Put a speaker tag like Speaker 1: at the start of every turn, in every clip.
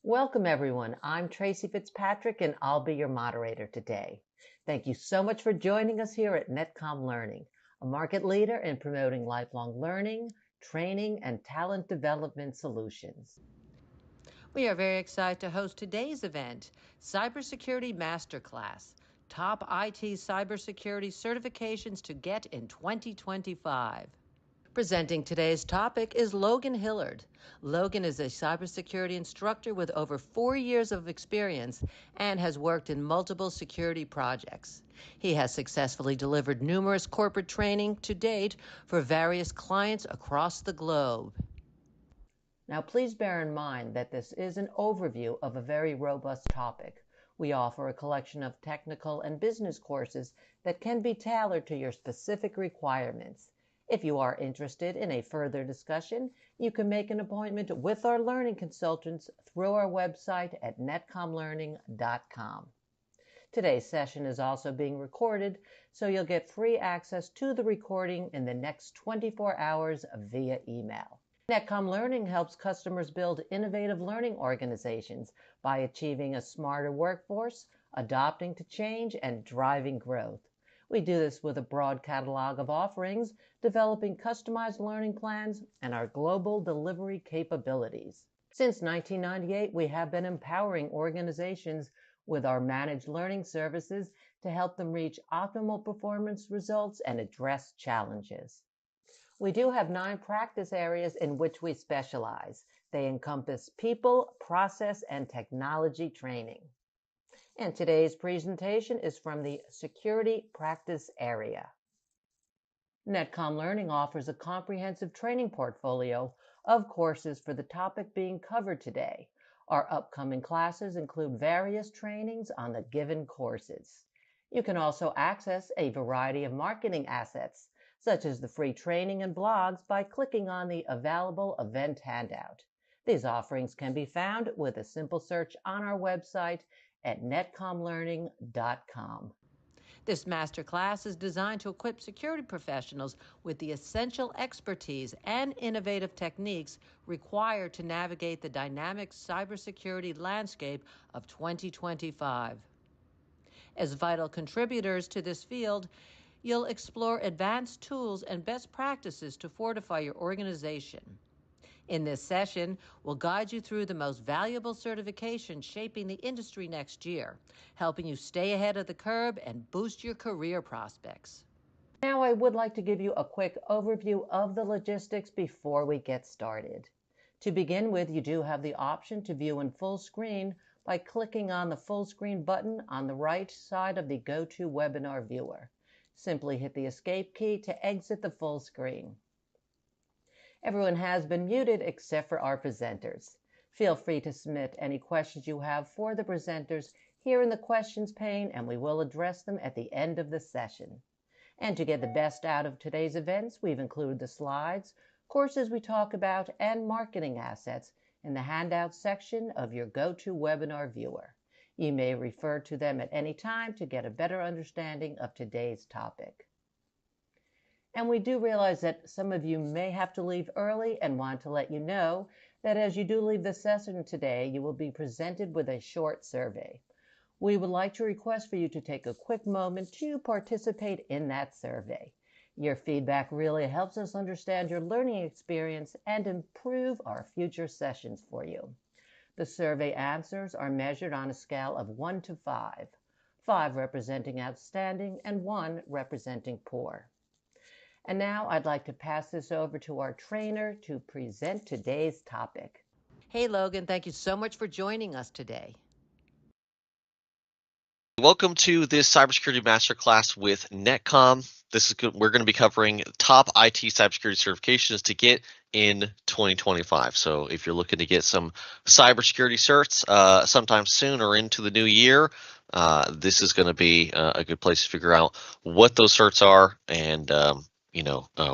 Speaker 1: Welcome, everyone. I'm Tracy Fitzpatrick, and I'll be your moderator today. Thank you so much for joining us here at Netcom Learning, a market leader in promoting lifelong learning, training, and talent development solutions.
Speaker 2: We are very excited to host today's event, Cybersecurity Masterclass, Top IT Cybersecurity Certifications to Get in 2025. Presenting today's topic is Logan Hillard. Logan is a cybersecurity instructor with over 4 years of experience and has worked in multiple security projects. He has successfully delivered numerous corporate training to date for various clients across the globe.
Speaker 1: Now, please bear in mind that this is an overview of a very robust topic. We offer a collection of technical and business courses that can be tailored to your specific requirements. If you are interested in a further discussion, you can make an appointment with our learning consultants through our website at netcomlearning.com. Today's session is also being recorded, so you'll get free access to the recording in the next 24 hours via email. Netcom Learning helps customers build innovative learning organizations by achieving a smarter workforce, adapting to change, and driving growth. We do this with a broad catalog of offerings, developing customized learning plans, and our global delivery capabilities. Since 1998, we have been empowering organizations with our managed learning services to help them reach optimal performance results and address challenges. We do have 9 practice areas in which we specialize. They encompass people, process, and technology training. And today's presentation is from the security practice area. Netcom Learning offers a comprehensive training portfolio of courses for the topic being covered today. Our upcoming classes include various trainings on the given courses. You can also access a variety of marketing assets, such as the free training and blogs, by clicking on the available event handout. These offerings can be found with a simple search on our website at netcomlearning.com.
Speaker 2: This masterclass is designed to equip security professionals with the essential expertise and innovative techniques required to navigate the dynamic cybersecurity landscape of 2025. As vital contributors to this field, you'll explore advanced tools and best practices to fortify your organization. In this session, we'll guide you through the most valuable certifications shaping the industry next year, helping you stay ahead of the curve and boost your career prospects.
Speaker 1: Now, I would like to give you a quick overview of the logistics before we get started. To begin with, you do have the option to view in full screen by clicking on the full screen button on the right side of the GoToWebinar viewer. Simply hit the escape key to exit the full screen. Everyone has been muted except for our presenters. Feel free to submit any questions you have for the presenters here in the questions pane, and we will address them at the end of the session. And to get the best out of today's events, we've included the slides, courses we talk about, and marketing assets in the handout section of your GoToWebinar viewer. You may refer to them at any time to get a better understanding of today's topic. And we do realize that some of you may have to leave early and want to let you know that as you do leave the session today, you will be presented with a short survey. We would like to request for you to take a quick moment to participate in that survey. Your feedback really helps us understand your learning experience and improve our future sessions for you. The survey answers are measured on a scale of 1 to 5, 5 representing outstanding and 1 representing poor. And now I'd like to pass this over to our trainer to present today's topic.
Speaker 2: Hey, Logan, thank you so much for joining us today.
Speaker 3: Welcome to this cybersecurity masterclass with Netcom. We're going to be covering top IT cybersecurity certifications to get in 2025. So if you're looking to get some cybersecurity certs sometime soon or into the new year, this is going to be a good place to figure out what those certs are and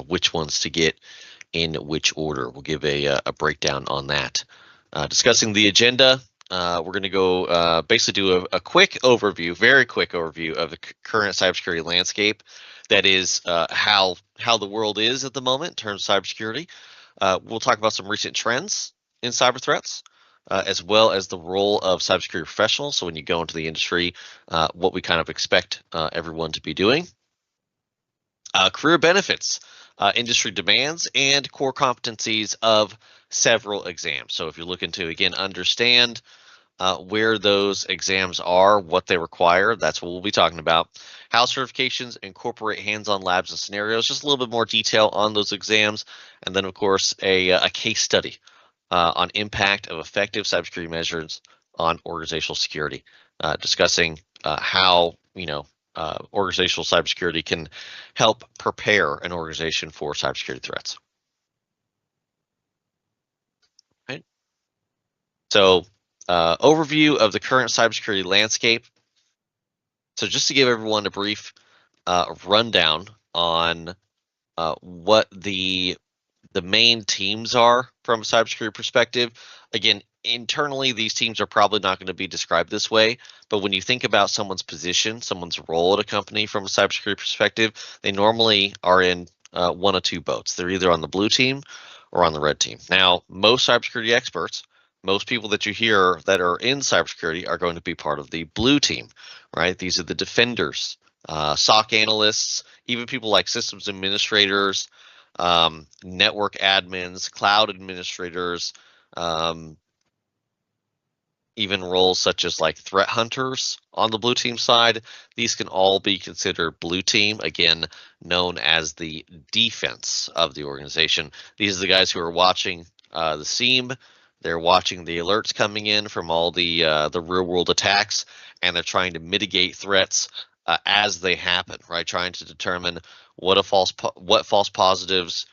Speaker 3: which ones to get in which order. We'll give a breakdown on that. Discussing the agenda. We're going to go basically do a quick overview, very quick overview of the current cybersecurity landscape. That is how the world is at the moment in terms of cybersecurity. We'll talk about some recent trends in cyber threats. as well as the role of cybersecurity professionals. So when you go into the industry, what we kind of expect everyone to be doing. Career benefits, industry demands, and core competencies of several exams. So if you're looking to, again, understand where those exams are, what they require, that's what we'll be talking about. How certifications incorporate hands-on labs and scenarios, just a little bit more detail on those exams. And then, of course, a case study on impact of effective cybersecurity measures on organizational security, discussing how organizational cybersecurity can help prepare an organization for cybersecurity threats. Right. So, overview of the current cybersecurity landscape. So, just to give everyone a brief rundown on what the main teams are from a cybersecurity perspective. Again, internally, these teams are probably not going to be described this way, but when you think about someone's position, someone's role at a company from a cybersecurity perspective, they normally are in one of two boats. They're either on the blue team or on the red team. Now, most cybersecurity experts, most people that you hear that are in cybersecurity are going to be part of the blue team, right? These are the defenders, SOC analysts, even people like systems administrators, network admins, cloud administrators, um, even roles such as like threat hunters on the blue team side. These can all be considered blue team, again, known as the defense of the organization. These are the guys who are watching the seam. They're watching the alerts coming in from all the real world attacks, and they're trying to mitigate threats as they happen, right? Trying to determine what false positives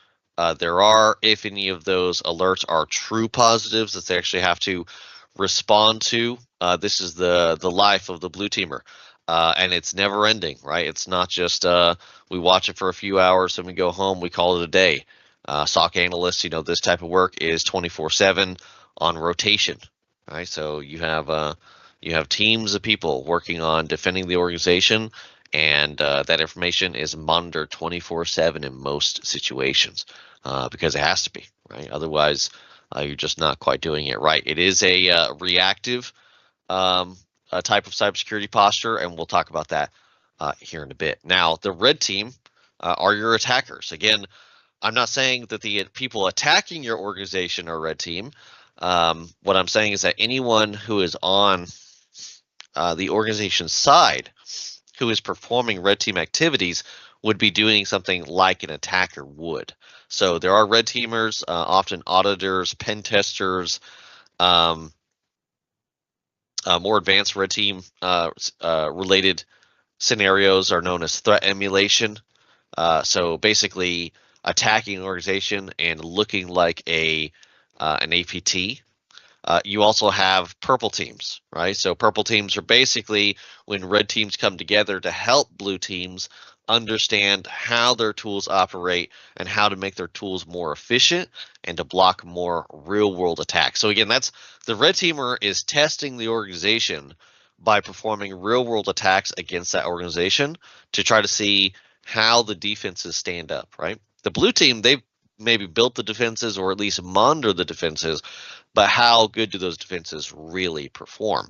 Speaker 3: there are, if any of those alerts are true positives that they actually have to respond to. This is the life of the blue teamer, and it's never ending, right? It's not just we watch it for a few hours and we go home, we call it a day. SOC analysts, this type of work is 24/7 on rotation, right? So you have teams of people working on defending the organization, and that information is monitored 24/7 in most situations because it has to be, right? Otherwise, you're just not quite doing it right. It is a reactive a type of cybersecurity posture, and we'll talk about that here in a bit. Now, the red team are your attackers. Again, I'm not saying that the people attacking your organization are red team. What I'm saying is that anyone who is on the organization's side who is performing red team activities would be doing something like an attacker would. So there are red teamers, often auditors, pen testers, more advanced red team related scenarios are known as threat emulation. So basically attacking an organization and looking like an APT. You also have purple teams, right? So purple teams are basically when red teams come together to help blue teams understand how their tools operate and how to make their tools more efficient and to block more real world attacks. So again, that's the red teamer is testing the organization by performing real world attacks against that organization to try to see how the defenses stand up, right? The blue team, they've maybe built the defenses or at least monitor the defenses, but how good do those defenses really perform,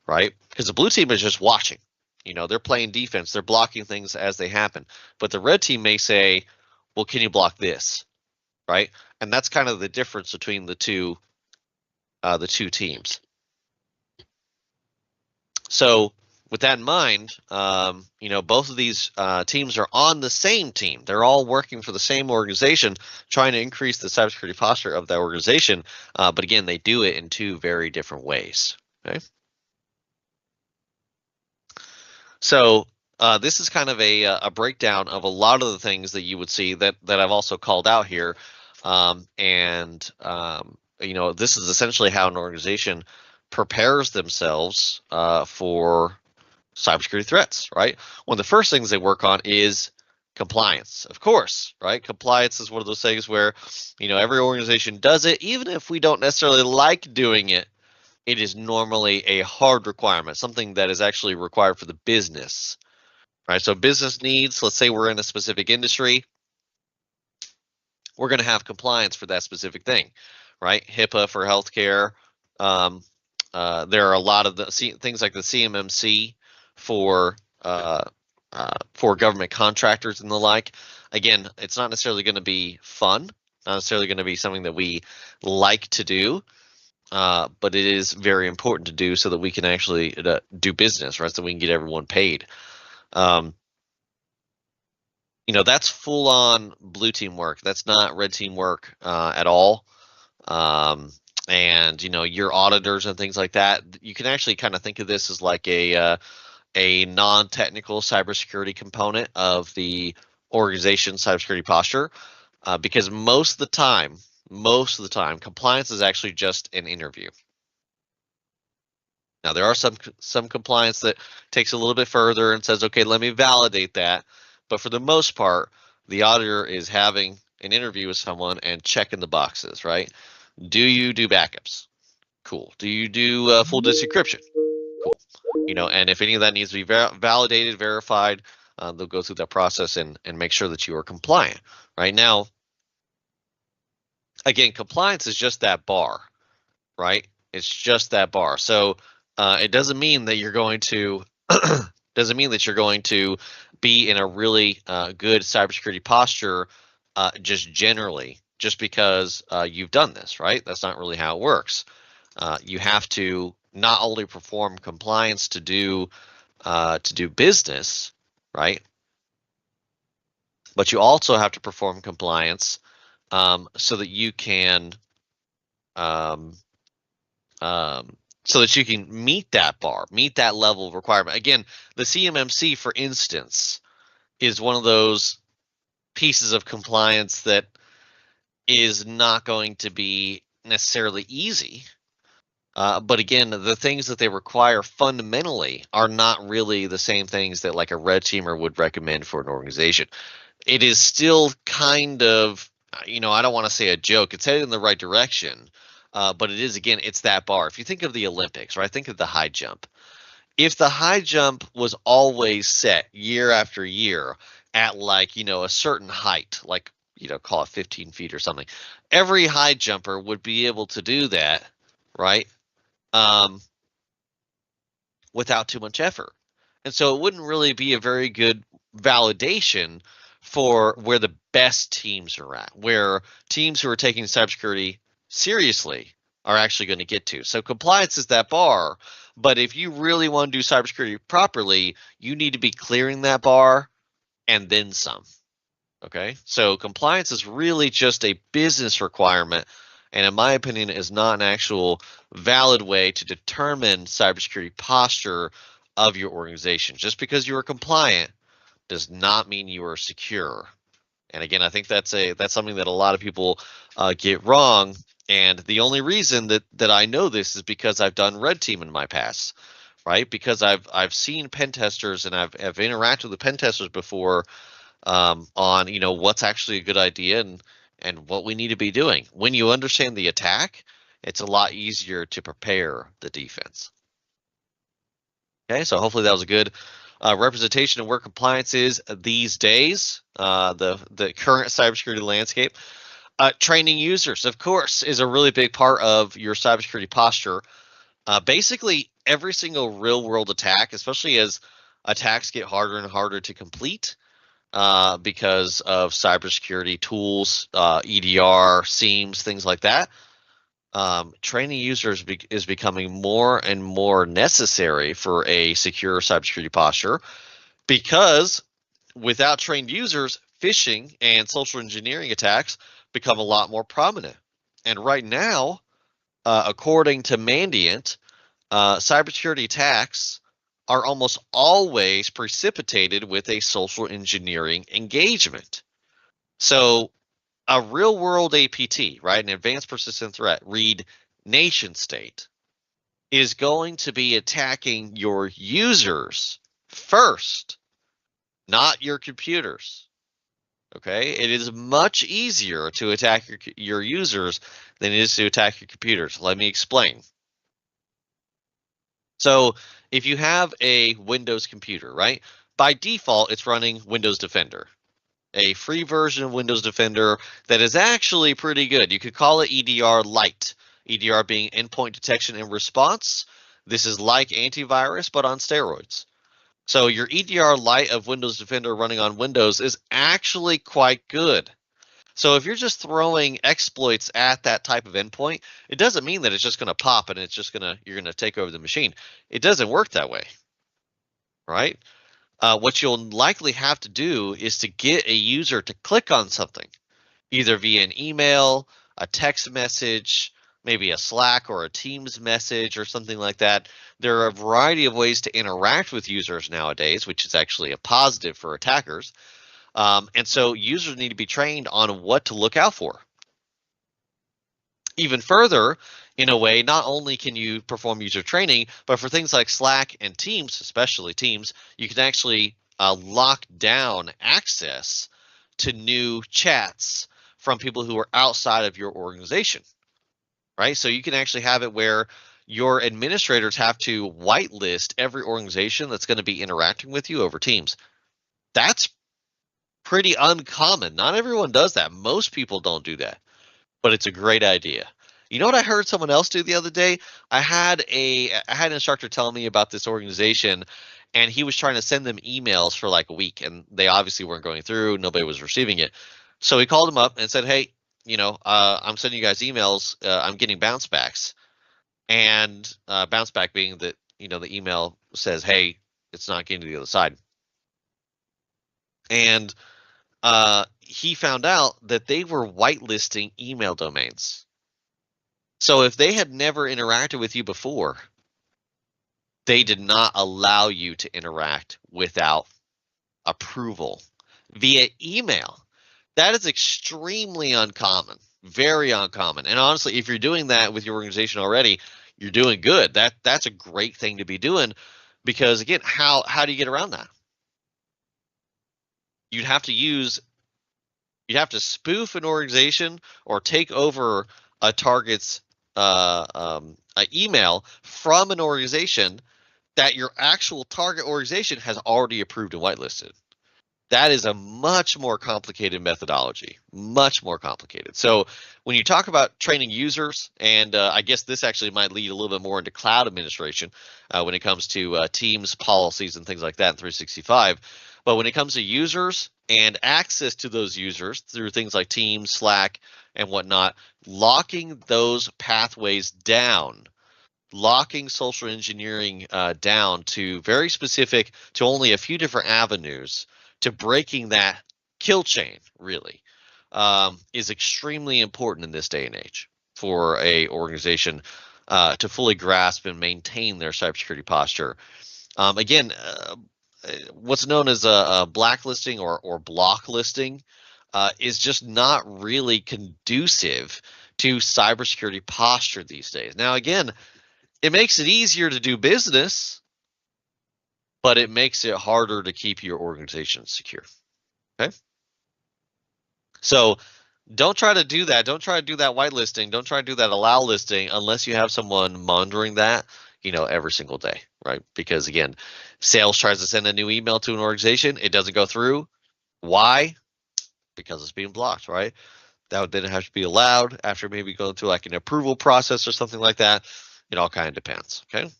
Speaker 3: right? Because the blue team is just watching. They're playing defense. They're blocking things as they happen. But the red team may say, well, can you block this, right? And that's kind of the difference between the two teams. So with that in mind, both of these teams are on the same team. They're all working for the same organization, trying to increase the cybersecurity posture of that organization. But again, they do it in two very different ways. Okay. So this is kind of a breakdown of a lot of the things that you would see that I've also called out here. This is essentially how an organization prepares themselves for cybersecurity threats, right? One of the first things they work on is compliance, of course, right? Compliance is one of those things where, every organization does it, even if we don't necessarily like doing it. It is normally a hard requirement, something that is actually required for the business, right? So business needs, let's say we're in a specific industry, we're going to have compliance for that specific thing, right? HIPAA for healthcare, There are a lot of the things like the CMMC for government contractors and the like. Again, it's not necessarily going to be fun, not necessarily going to be something that we like to do, but it is very important to do so that we can actually do business, right? So we can get everyone paid. That's full on blue team work. That's not red team work at all. And your auditors and things like that, you can actually kind of think of this as like a non-technical cybersecurity component of the organization cybersecurity posture, because most of the time, compliance is actually just an interview. Now, there are some compliance that takes a little bit further and says, okay, let me validate that. But for the most part, the auditor is having an interview with someone and checking the boxes, right? Do you do backups? Cool. Do you do full disk encryption? Cool. And if any of that needs to be validated, verified, they'll go through that process and make sure that you are compliant. Right now, again, compliance is just that bar, right? It's just that bar. So it doesn't mean that you're going to be in a really good cybersecurity posture just generally, just because you've done this, right? That's not really how it works. You have to not only perform compliance to do business, right? But you also have to perform compliance so that you can um, meet that bar, meet that level of requirement. Again, the CMMC, for instance, is one of those pieces of compliance that is not going to be necessarily easy. But again, the things that they require fundamentally are not really the same things that like a red teamer would recommend for an organization. It is still kind of, I don't want to say a joke. It's headed in the right direction, but it is, again, it's that bar. If you think of the Olympics, right? Think of the high jump. If the high jump was always set year after year at like, a certain height, like, call it 15 feet or something, every high jumper would be able to do that, right? Without too much effort. And so it wouldn't really be a very good validation for where the best teams are at, where teams who are taking cybersecurity seriously are actually going to get to. So compliance is that bar, but if you really want to do cybersecurity properly, you need to be clearing that bar and then some. Okay, so compliance is really just a business requirement, and in my opinion, is not an actual valid way to determine cybersecurity posture of your organization. Just because you are compliant does not mean you are secure. And again, I think that's something that a lot of people get wrong. And the only reason that I know this is because I've done red team in my past, right? Because I've seen pen testers and I've interacted with pen testers before on what's actually a good idea and what we need to be doing. When you understand the attack, it's a lot easier to prepare the defense. Okay, so hopefully that was a good representation of where compliance is these days, the current cybersecurity landscape. Training users, of course, is a really big part of your cybersecurity posture. Basically, every single real-world attack, especially as attacks get harder and harder to complete, because of cybersecurity tools, EDR, SIEMs, things like that. Training users is becoming more and more necessary for a secure cybersecurity posture, because without trained users, phishing and social engineering attacks become a lot more prominent. And right now, according to Mandiant, cybersecurity attacks are almost always precipitated with a social engineering engagement. So a real world APT, right, an advanced persistent threat, read nation state, is going to be attacking your users first, not your computers. Okay, it is much easier to attack your users than it is to attack your computers. Let me explain. So if you have a Windows computer, right, by default, it's running Windows Defender, a free version of Windows Defender that is actually pretty good. You could call it EDR Lite, EDR being endpoint detection and response. This is like antivirus, but on steroids. So your EDR Lite of Windows Defender running on Windows is actually quite good. So if you're just throwing exploits at that type of endpoint, it doesn't mean that it's just going to pop and you're going to take over the machine. It doesn't work that way, right? What you'll likely have to do is to get a user to click on something, either via an email, a text message, maybe a Slack or a Teams message or something like that. There are a variety of ways to interact with users nowadays, which is actually a positive for attackers. And so users need to be trained on what to look out for. Even further, in a way, not only can you perform user training, but for things like Slack and Teams, especially Teams, you can actually lock down access to new chats from people who are outside of your organization, right? So you can actually have it where your administrators have to whitelist every organization that's going to be interacting with you over Teams. That's pretty uncommon. Not everyone does that. Most people don't do that, but it's a great idea. You know what I heard someone else do the other day? I had an instructor telling me about this organization, and he was trying to send them emails for like a week, and they obviously weren't going through. Nobody was receiving it. So he called them up and said, "Hey, I'm sending you guys emails. I'm getting bounce backs, and bounce back being that the email says, hey, it's not getting to the other side." And he found out that they were whitelisting email domains. So if they had never interacted with you before, they did not allow you to interact without approval via email. That is extremely uncommon, very uncommon. And honestly, if you're doing that with your organization already, you're doing good. That's a great thing to be doing, because again, how do you get around that? You'd have to spoof an organization or take over a target's email from an organization that your actual target organization has already approved and whitelisted. That is a much more complicated methodology, much more complicated. So when you talk about training users, and I guess this actually might lead a little bit more into cloud administration when it comes to Teams policies and things like that in 365. But when it comes to users and access to those users through things like Teams, Slack, and whatnot, locking those pathways down, locking social engineering down to very specific, to only a few different avenues, to breaking that kill chain, really, is extremely important in this day and age for a organization to fully grasp and maintain their cybersecurity posture. Again, what's known as a blacklisting or block listing is just not really conducive to cybersecurity posture these days. Now, again, it makes it easier to do business, but it makes it harder to keep your organization secure. Okay. So don't try to do that. Don't try to do that whitelisting. Don't try to do that allow listing unless you have someone monitoring that, every single day, right? Because again, sales tries to send a new email to an organization. It doesn't go through. Why? Because it's being blocked, right? That would then have to be allowed after maybe going through like an approval process or something like that. It all kind of depends. Okay.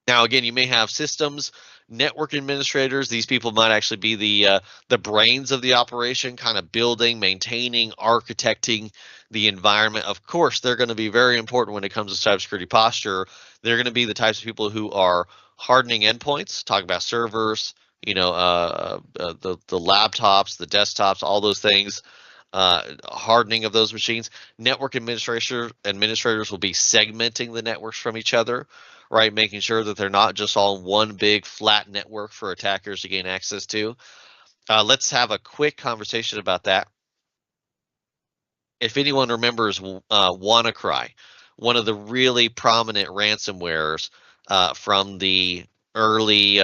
Speaker 3: Now, again, you may have systems, network administrators. These people might actually be the brains of the operation, kind of building, maintaining, architecting the environment. Of course, they're going to be very important when it comes to cybersecurity posture. They're going to be the types of people who are hardening endpoints, talk about servers, the laptops, the desktops, all those things. Hardening of those machines. Network administrators will be segmenting the networks from each other, right? Making sure that they're not just all one big flat network for attackers to gain access to. Let's have a quick conversation about that. If anyone remembers WannaCry, one of the really prominent ransomwares from the early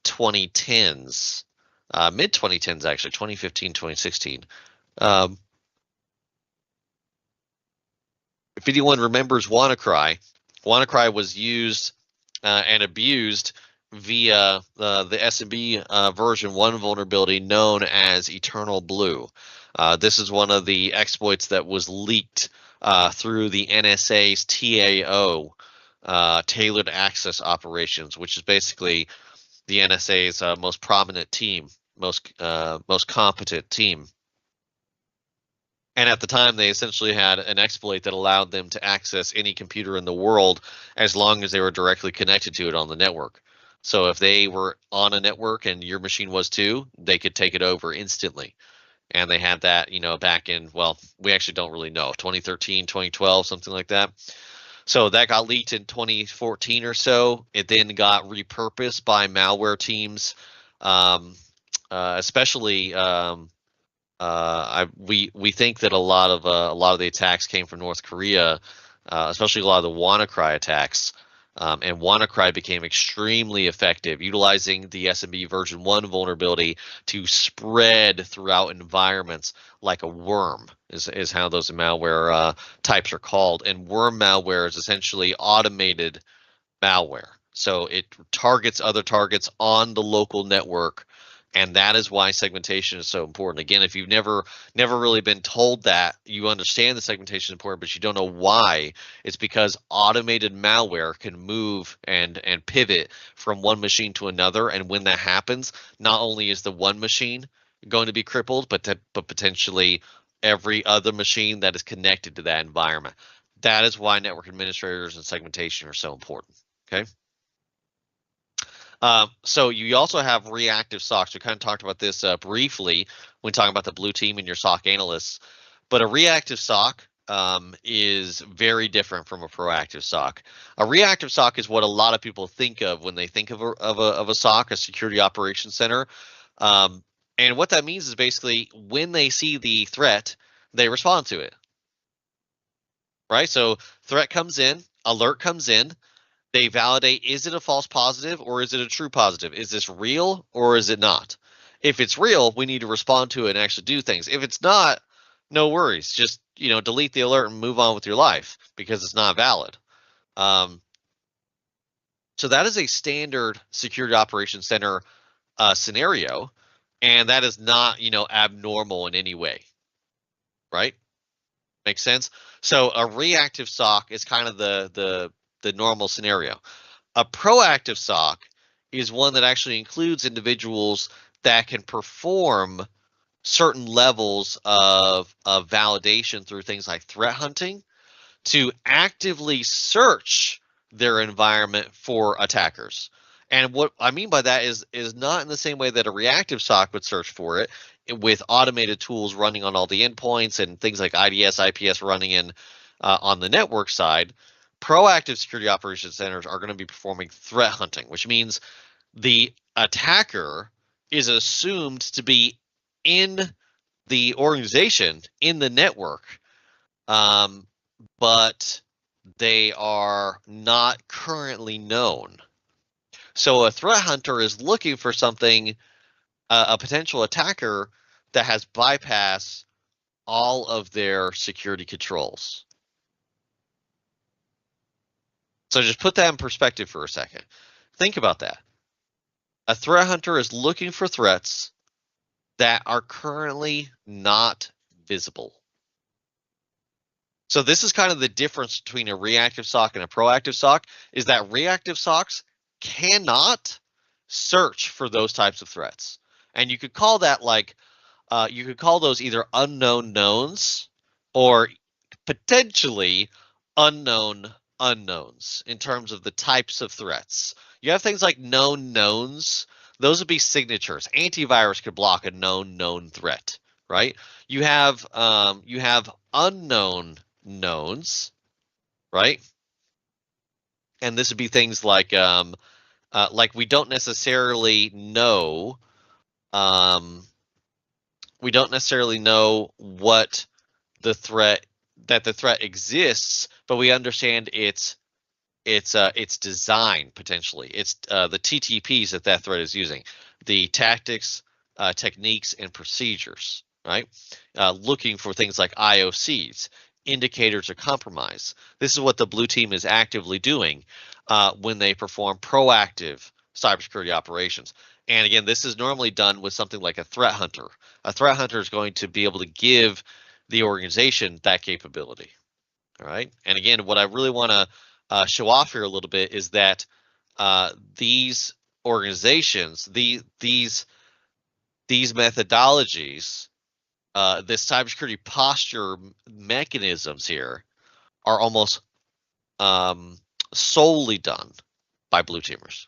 Speaker 3: 2010s, mid 2010s actually, 2015, 2016. If anyone remembers WannaCry, WannaCry was used and abused via the SMB version 1 vulnerability known as Eternal Blue. This is one of the exploits that was leaked through the NSA's TAO, Tailored Access Operations, which is basically the NSA's most prominent team, most competent team. And at the time, they essentially had an exploit that allowed them to access any computer in the world as long as they were directly connected to it on the network. So if they were on a network and your machine was too, they could take it over instantly. And they had that, back in, well, we actually don't really know, 2013, 2012, something like that. So that got leaked in 2014 or so. It then got repurposed by malware teams, especially we think that a lot of the attacks came from North Korea, especially a lot of the WannaCry attacks. And WannaCry became extremely effective, utilizing the SMB version 1 vulnerability to spread throughout environments like a worm, is how those malware types are called. And worm malware is essentially automated malware. So it targets other targets on the local network, and that is why segmentation is so important. Again, if you've never really been told that, you understand the segmentation is important, but you don't know why. It's because automated malware can move and pivot from one machine to another, and when that happens, not only is the one machine going to be crippled, but potentially every other machine that is connected to that environment. That is why network administrators and segmentation are so important. Okay. So you also have reactive SOCs. We kind of talked about this briefly when talking about the blue team and your SOC analysts. But a reactive SOC is very different from a proactive SOC. A reactive SOC is what a lot of people think of when they think of a SOC, a security operations center. And what that means is basically when they see the threat, they respond to it. Right? So threat comes in, alert comes in. They validate, is it a false positive or is it a true positive? Is this real or is it not? If it's real, we need to respond to it and actually do things. If it's not, no worries. Just, delete the alert and move on with your life because it's not valid. So that is a standard security operations center scenario, and that is not, abnormal in any way, right? Makes sense? So a reactive SOC is kind of the normal scenario. A proactive SOC is one that actually includes individuals that can perform certain levels of validation through things like threat hunting to actively search their environment for attackers. And what I mean by that is not in the same way that a reactive SOC would search for it with automated tools running on all the endpoints and things like IDS, IPS running in on the network side. Proactive security operations centers are going to be performing threat hunting, which means the attacker is assumed to be in the organization, in the network, but they are not currently known. So a threat hunter is looking for something, a potential attacker that has bypassed all of their security controls. So just put that in perspective for a second. Think about that. A threat hunter is looking for threats that are currently not visible. So this is kind of the difference between a reactive SOC and a proactive SOC, is that reactive SOCs cannot search for those types of threats. And you could call that you could call those either unknown knowns or potentially unknown unknowns in terms of the types of threats. You have things like known knowns. Those would be signatures. Antivirus could block a known threat, right? You have unknown knowns, right? And this would be things like we don't necessarily know what the threat exists, but we understand its design potentially. It's the TTPs that threat is using, the tactics, techniques, and procedures, right? Looking for things like IOCs, indicators of compromise. This is what the blue team is actively doing when they perform proactive cybersecurity operations. And again, this is normally done with something like a threat hunter. A threat hunter is going to be able to give the organization that capability. All right. And again, what I really want to show off here a little bit is that these organizations, these methodologies, this cybersecurity posture mechanisms here are almost um, solely done by blue teamers.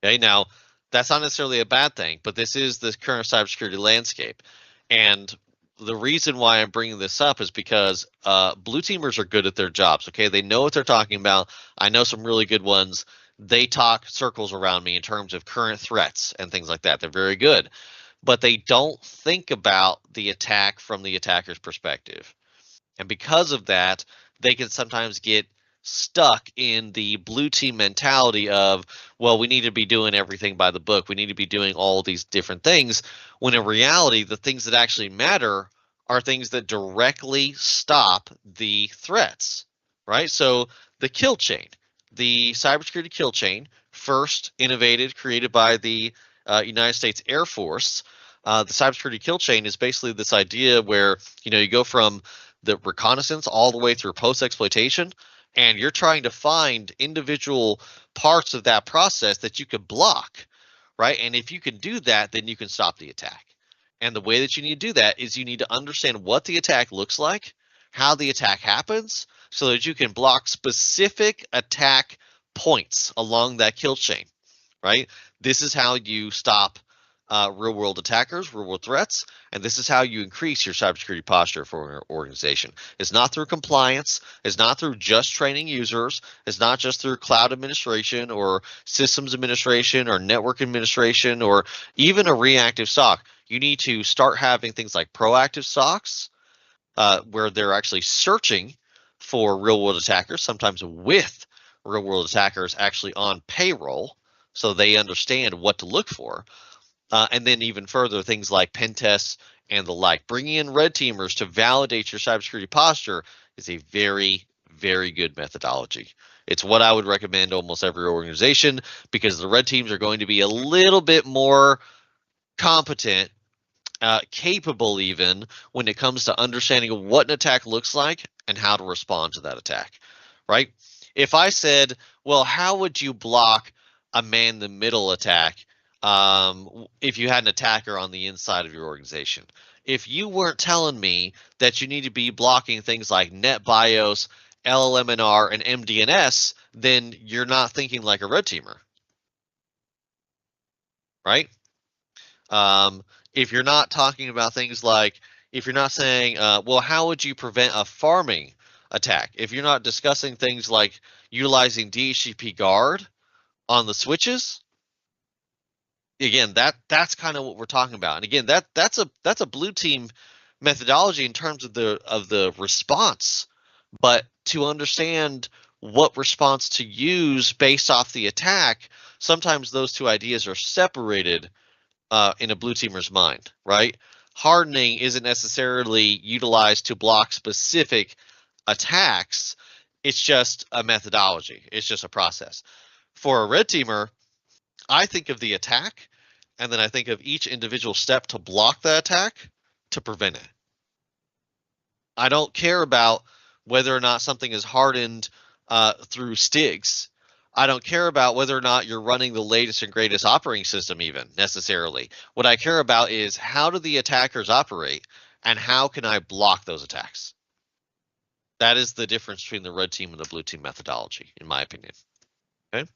Speaker 3: Okay, now that's not necessarily a bad thing, but this is the current cybersecurity landscape. And the reason why I'm bringing this up is because blue teamers are good at their jobs. Okay, they know what they're talking about. I know some really good ones. They talk circles around me in terms of current threats and things like that. They're very good, but they don't think about the attack from the attacker's perspective. And because of that, they can sometimes get stuck in the blue team mentality of, well, we need to be doing everything by the book. We need to be doing all these different things. When in reality, the things that actually matter are things that directly stop the threats, right? So the kill chain, the cybersecurity kill chain, first innovated, created by the United States Air Force. The cybersecurity kill chain is basically this idea where you go from the reconnaissance all the way through post exploitation, and you're trying to find individual parts of that process that you can block, right? And if you can do that, then you can stop the attack. And the way that you need to do that is you need to understand what the attack looks like, how the attack happens, so that you can block specific attack points along that kill chain, right? This is how you stop real world attackers, real world threats, and this is how you increase your cybersecurity posture for your organization. It's not through compliance, it's not through just training users, it's not just through cloud administration or systems administration or network administration or even a reactive SOC. You need to start having things like proactive SOCs where they're actually searching for real world attackers, sometimes with real world attackers actually on payroll, so they understand what to look for. And then even further, things like pen tests and the like. Bringing in red teamers to validate your cybersecurity posture is a very, very good methodology. It's what I would recommend to almost every organization because the red teams are going to be a little bit more competent, capable even when it comes to understanding what an attack looks like and how to respond to that attack, right? If I said, well, how would you block a man the middle attack if you had an attacker on the inside of your organization? If you weren't telling me that you need to be blocking things like NetBIOS, LLMNR, and MDNS, then you're not thinking like a red teamer, right? If you're not talking about things like, if you're not saying, well, how would you prevent a farming attack? If you're not discussing things like utilizing DHCP guard on the switches, again, that's kind of what we're talking about. And again, that's a blue team methodology in terms of the response, but to understand what response to use based off the attack, sometimes those two ideas are separated in a blue teamer's mind, right? Hardening isn't necessarily utilized to block specific attacks. It's just a methodology. It's just a process. For a red teamer, I think of the attack, and then I think of each individual step to block the attack to prevent it. I don't care about whether or not something is hardened through STIGs. I don't care about whether or not you're running the latest and greatest operating system even necessarily. What I care about is how do the attackers operate and how can I block those attacks? That is the difference between the red team and the blue team methodology, in my opinion. Okay.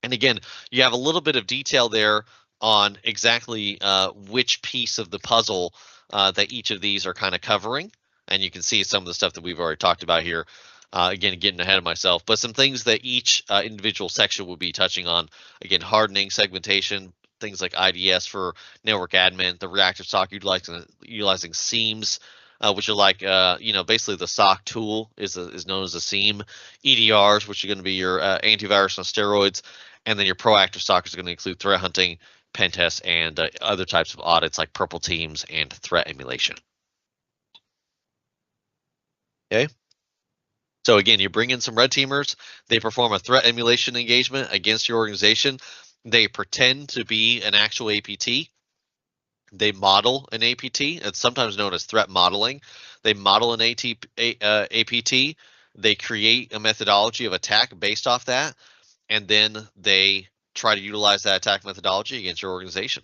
Speaker 3: And again, you have a little bit of detail there on exactly which piece of the puzzle that each of these are kind of covering. And you can see some of the stuff that we've already talked about here. Again, getting ahead of myself, but some things that each individual section will be touching on. Again, hardening, segmentation, things like IDS for network admin, the reactive SOC utilizing seams, which are like, basically the SOC tool is known as a seam. EDRs, which are going to be your antivirus on steroids, and then your proactive SOC is going to include threat hunting, pen tests, and other types of audits like purple teams and threat emulation. Okay. So again, you bring in some red teamers, they perform a threat emulation engagement against your organization. They pretend to be an actual APT. They model an APT. It's sometimes known as threat modeling. They model an APT. They create a methodology of attack based off that, and then they try to utilize that attack methodology against your organization,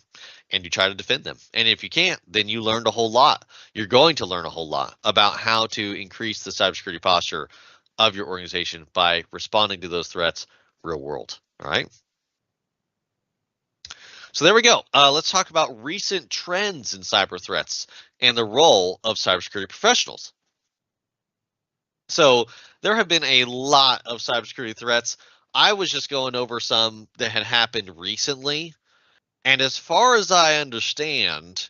Speaker 3: and you try to defend them. And if you can't, then you learned a whole lot. You're going to learn a whole lot about how to increase the cybersecurity posture of your organization by responding to those threats real world. All right. So there we go. Let's talk about recent trends in cyber threats and the role of cybersecurity professionals. So there have been a lot of cybersecurity threats. I was just going over some that had happened recently. And as far as I understand,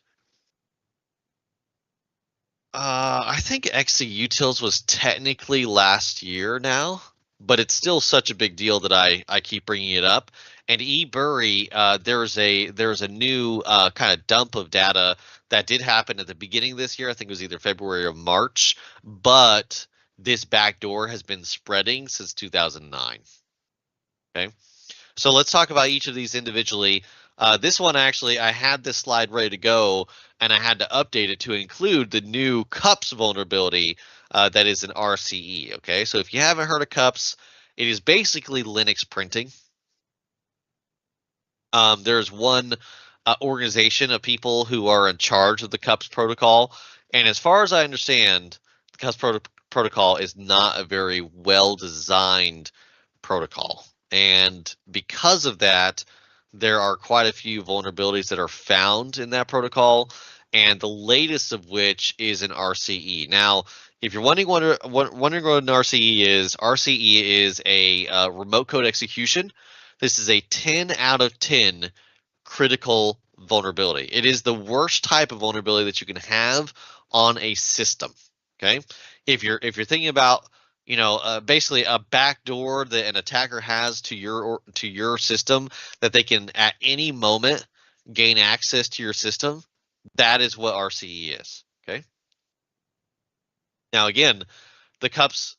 Speaker 3: I think XC Utils was technically last year now, but it's still such a big deal that I keep bringing it up. And eBury, there's a new kind of dump of data that did happen at the beginning of this year. I think it was either February or March, but this backdoor has been spreading since 2009. Okay. So let's talk about each of these individually. This one, actually, I had this slide ready to go, and I had to update it to include the new CUPS vulnerability that is an RCE. Okay, so if you haven't heard of CUPS, it is basically Linux printing. There's one organization of people who are in charge of the CUPS protocol, and as far as I understand, the CUPS protocol is not a very well designed protocol. And because of that, there are quite a few vulnerabilities that are found in that protocol, and the latest of which is an RCE. Now, if you're wondering what an RCE is a remote code execution. This is a 10 out of 10 critical vulnerability. It is the worst type of vulnerability that you can have on a system. Okay, if you're thinking about basically a backdoor that an attacker has to your system that they can at any moment gain access to your system, that is what RCE is. Okay. Now again, the CUPS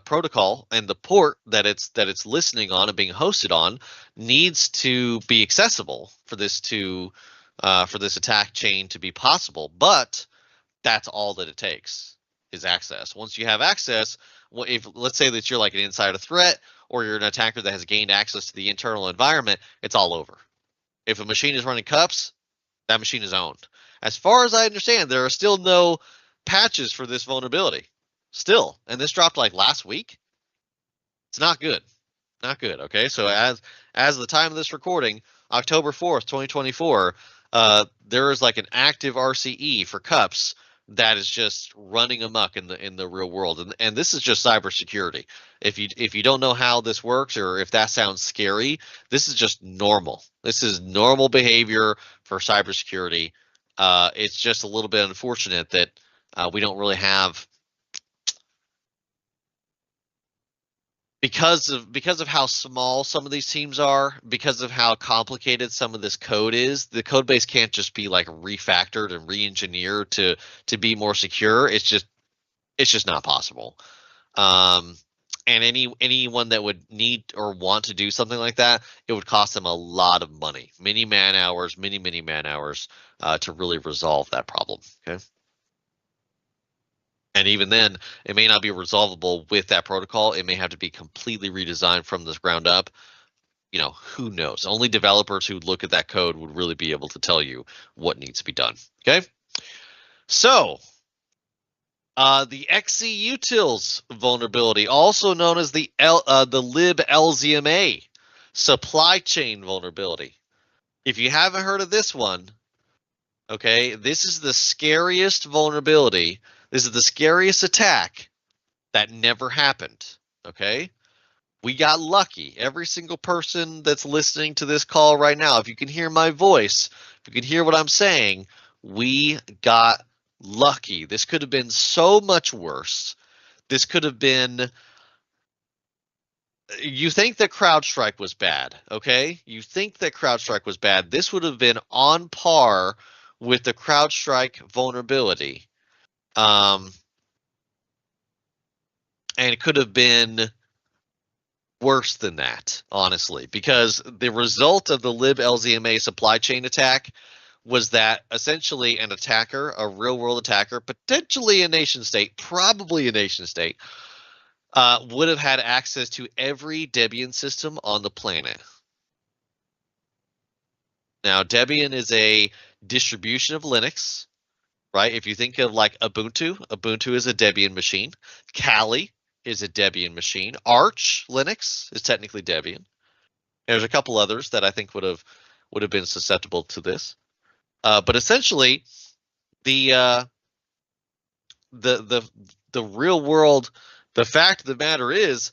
Speaker 3: protocol and the port that it's listening on and being hosted on needs to be accessible for this attack chain to be possible. But that's all that it takes is access. Once you have access, if let's say that you're like an insider threat or you're an attacker that has gained access to the internal environment, it's all over. If a machine is running CUPS, that machine is owned. As far as I understand, there are still no patches for this vulnerability. Still, and this dropped like last week. It's not good. Not good. Okay, so as the time of this recording, October 4th, 2024, there is like an active RCE for CUPS that is just running amok in the real world, and this is just cybersecurity. If you don't know how this works or if that sounds scary, this is just normal. This is normal behavior for cybersecurity. It's just a little bit unfortunate that we don't really have, because of how small some of these teams are, because of how complicated some of this code is. The code base can't just be like refactored and re-engineered to be more secure. It's just not possible. And anyone that would need or want to do something like that, it would cost them a lot of money, many man hours to really resolve that problem. Okay. And even then, it may not be resolvable with that protocol. It may have to be completely redesigned from the ground up. Who knows? Only developers who look at that code would really be able to tell you what needs to be done. Okay. So, the XCUtils vulnerability, also known as the libLZMA supply chain vulnerability. If you haven't heard of this one, okay, this is the scariest vulnerability. This is the scariest attack that never happened. Okay. We got lucky. Every single person that's listening to this call right now, if you can hear my voice, if you can hear what I'm saying, we got lucky. This could have been so much worse. This could have been. You think that CrowdStrike was bad, okay? You think that CrowdStrike was bad. This would have been on par with the CrowdStrike vulnerability. And it could have been worse than that, honestly, because the result of the liblzma supply chain attack was that essentially an attacker, a real world attacker, potentially a nation state, probably a nation state, would have had access to every Debian system on the planet. Now, Debian is a distribution of Linux, right? If you think of like Ubuntu, Ubuntu is a Debian machine. Kali is a Debian machine. Arch Linux is technically Debian. There's a couple others that I think would have been susceptible to this. But essentially, the the the real world, the fact of the matter is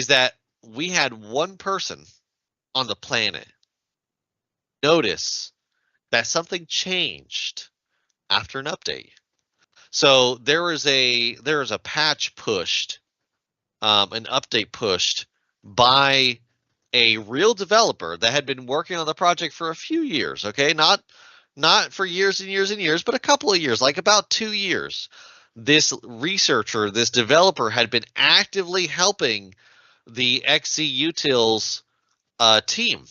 Speaker 3: that we had one person on the planet notice that something changed after an update. So there is a patch pushed, an update pushed by a real developer that had been working on the project for a few years. Okay, not for years and years and years, but a couple of years, like about 2 years. This researcher, this developer, had been actively helping the XCutils team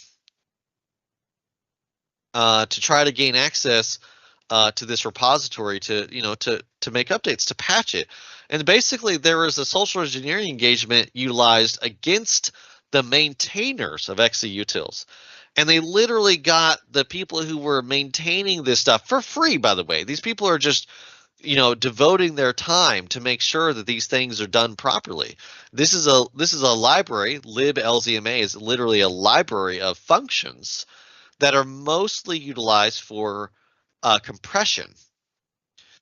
Speaker 3: to try to gain access to this repository to make updates, to patch it. And basically there was a social engineering engagement utilized against the maintainers of XCutils. And they literally got the people who were maintaining this stuff for free, by the way. These people are just devoting their time to make sure that these things are done properly. This is a library. liblzma is literally a library of functions that are mostly utilized for compression.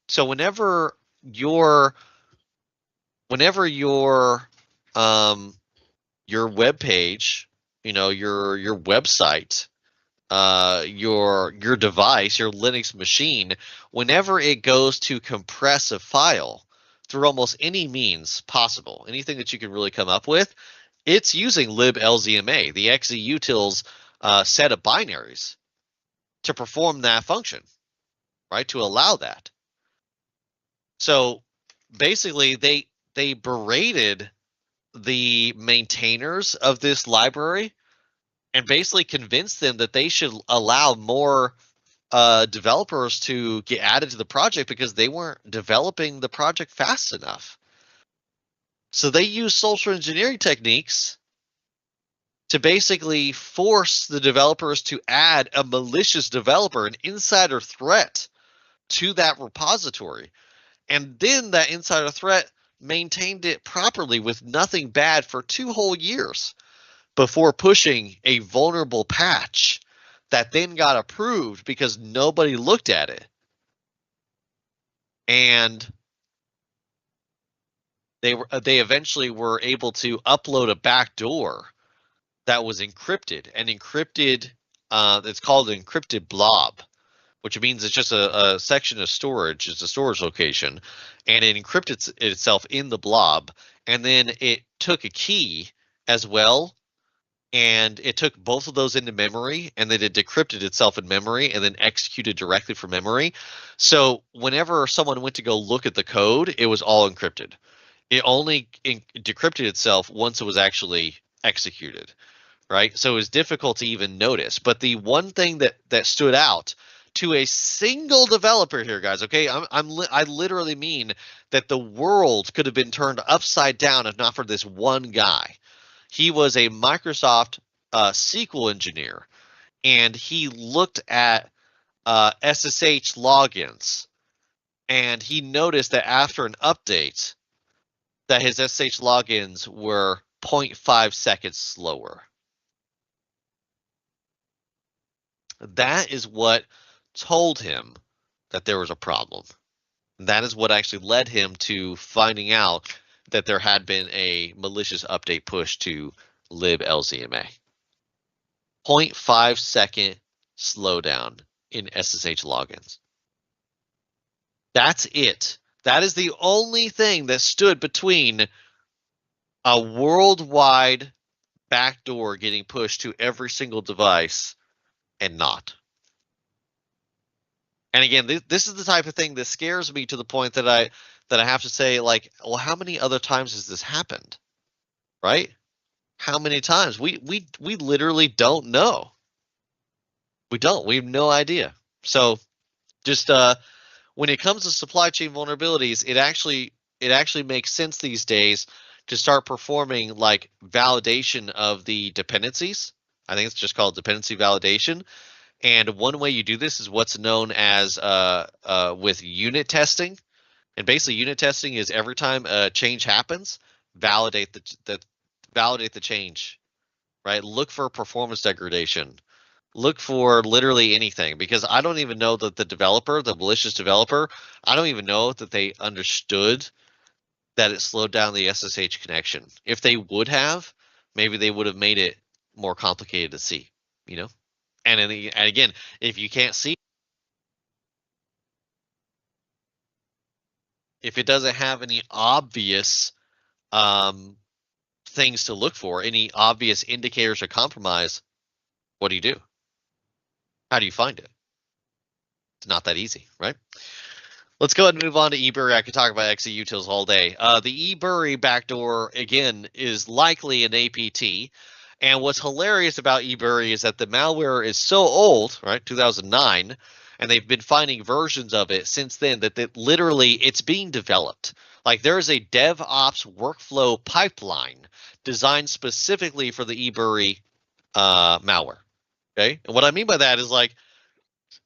Speaker 3: So whenever your web page, your website, your device, your Linux machine, whenever it goes to compress a file through almost any means possible, anything that you can really come up with, it's using liblzma, the XCutils set of binaries, to perform that function, right? To allow that. So basically, they berated the maintainers of this library and basically convinced them that they should allow more developers to get added to the project because they weren't developing the project fast enough. So they used social engineering techniques to basically force the developers to add a malicious developer, an insider threat, to that repository. And then that insider threat maintained it properly with nothing bad for 2 whole years before pushing a vulnerable patch that then got approved because nobody looked at it. And they eventually were able to upload a backdoor that was encrypted, and encrypted, it's called an encrypted blob, which means it's just a section of storage. It's a storage location, and it encrypted itself in the blob, and then it took a key as well, and it took both of those into memory, and then it decrypted itself in memory and then executed directly from memory. So whenever someone went to go look at the code, it was all encrypted. It only decrypted itself once it was actually executed, right? So it was difficult to even notice. But the one thing that stood out to a single developer here, guys, okay, I literally mean that the world could have been turned upside down if not for this one guy. He was a Microsoft SQL engineer, and he looked at SSH logins, and he noticed that after an update, that his SSH logins were 0.5 seconds slower. That is what told him that there was a problem. That is what actually led him to finding out that there had been a malicious update push to liblzma. 0.5 second slowdown in SSH logins. That's it. That is the only thing that stood between a worldwide backdoor getting pushed to every single device and not. And again, this is the type of thing that scares me to the point that I have to say, like, well, how many other times has this happened? Right? How many times? We literally don't know. We don't. We have no idea. So just when it comes to supply chain vulnerabilities, it actually makes sense these days to start performing like validation of the dependencies. I think it's just called dependency validation. And one way you do this is what's known as with unit testing. And basically, unit testing is every time a change happens, validate the change, right? Look for performance degradation. Look for literally anything, because I don't even know that the developer, the malicious developer, I don't even know that they understood that it slowed down the SSH connection. If they would have, maybe they would have made it more complicated to see, you know? And again, if you can't see, if it doesn't have any obvious um, things to look for, any obvious indicators of compromise, what do? How do you find it? It's not that easy, right? Let's go ahead and move on to eBury. I could talk about XEUtils all day. The eBury backdoor, again, is likely an APT. And what's hilarious about eBury is that the malware is so old, right, 2009, and they've been finding versions of it since then that literally it's being developed. Like there is a DevOps workflow pipeline designed specifically for the eBury malware. Okay, and what I mean by that is like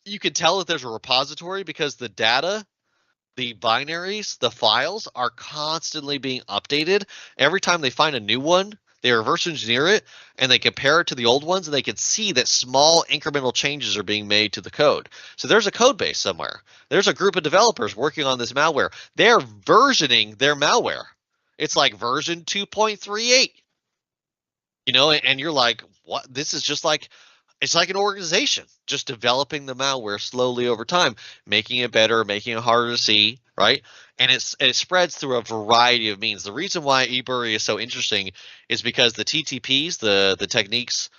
Speaker 3: you can tell that there's a repository because the data, the binaries, the files are constantly being updated. Every time they find a new one, they reverse engineer it and they compare it to the old ones, and they can see that small incremental changes are being made to the code. So there's a code base somewhere. There's a group of developers working on this malware. They're versioning their malware. It's like version 2.38, and you're like, what? This is just like it's like an organization just developing the malware slowly over time, making it better, making it harder to see, right? And it spreads through a variety of means. The reason why eBury is so interesting is because the TTPs, the techniques,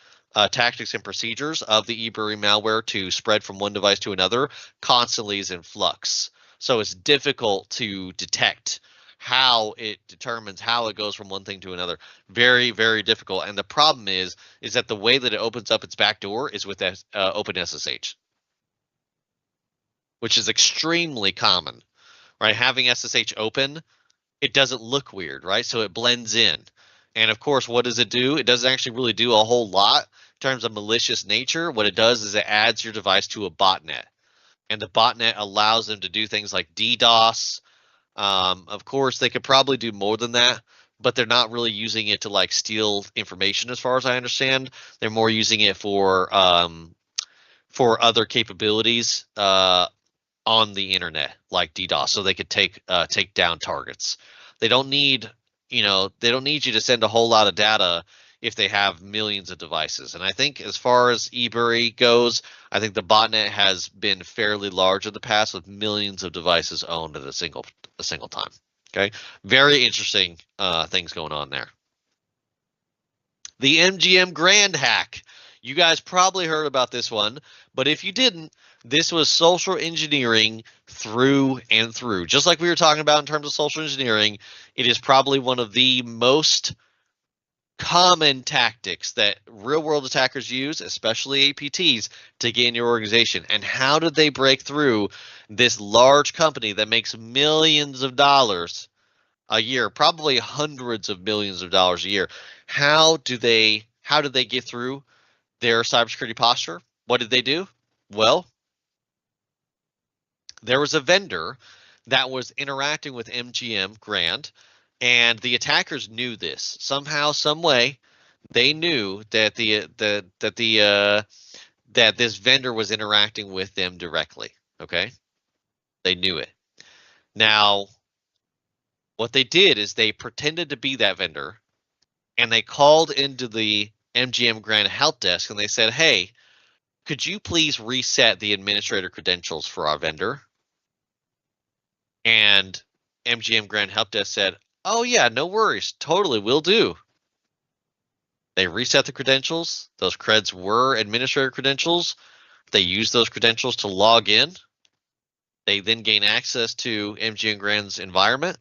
Speaker 3: tactics, and procedures of the eBury malware to spread from one device to another constantly is in flux. So it's difficult to detect how it determines how it goes from one thing to another. Very, very difficult. And the problem is that the way that it opens up its back door is with OpenSSH, which is extremely common, right? Having SSH open, it doesn't look weird, right? So it blends in. And of course, what does it do? It doesn't actually really do a whole lot in terms of malicious nature. What it does is it adds your device to a botnet. And the botnet allows them to do things like DDoS. Of course, they could probably do more than that, but they're not really using it to like steal information, as far as I understand. They're more using it for other capabilities on the internet, like DDoS, so they could take down targets. They don't need they don't need you to send a whole lot of data if they have millions of devices. And I think as far as eBury goes, I think the botnet has been fairly large in the past, with millions of devices owned at a single time. Okay, very interesting things going on there. The MGM Grand hack. You guys probably heard about this one, but if you didn't, this was social engineering through and through. Just like we were talking about in terms of social engineering, it is probably one of the most common tactics that real world attackers use, especially APTs, to get in your organization. And how did they break through this large company that makes millions of dollars a year, probably hundreds of millions of dollars a year? How did they get through their cybersecurity posture? What did they do? Well, there was a vendor that was interacting with MGM Grand, and the attackers knew this. Somehow, some way, they knew that that this vendor was interacting with them directly. Okay, they knew it. Now, what they did is they pretended to be that vendor, and they called into the MGM Grand help desk, and they said, "Hey, could you please reset the administrator credentials for our vendor?" And MGM Grand help desk said, "Oh yeah, no worries, totally, will do." They reset the credentials. Those creds were administrator credentials. They used those credentials to log in. They then gain access to MGM Grand's environment.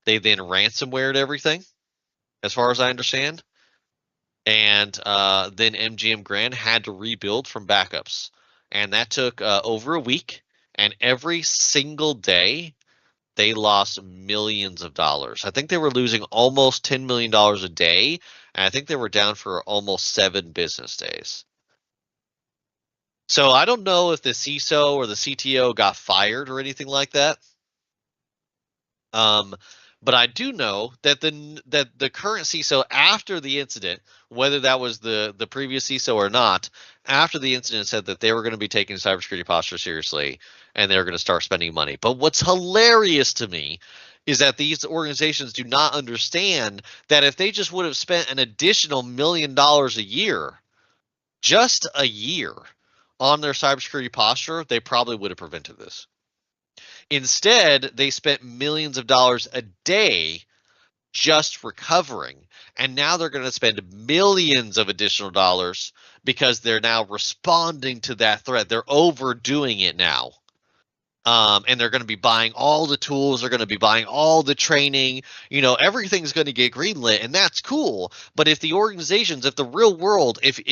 Speaker 3: They then ransomwared everything, as far as I understand. And then MGM Grand had to rebuild from backups, and that took over a week. And every single day, they lost millions of dollars. I think they were losing almost $10 million a day, and I think they were down for almost 7 business days. So I don't know if the CISO or the CTO got fired or anything like that. But I do know that the current CISO after the incident, whether that was the previous CISO or not, after the incident said that they were going to be taking cybersecurity posture seriously and they were going to start spending money. But what's hilarious to me is that these organizations do not understand that if they just would have spent an additional $1 million a year, just a year, on their cybersecurity posture, they probably would have prevented this. Instead, they spent millions of dollars a day just recovering. And now they're going to spend millions of additional dollars because they're now responding to that threat. They're overdoing it now. And they're going to be buying all the tools. They're going to be buying all the training. Everything's going to get greenlit, and that's cool. But if the organizations, if the real world, if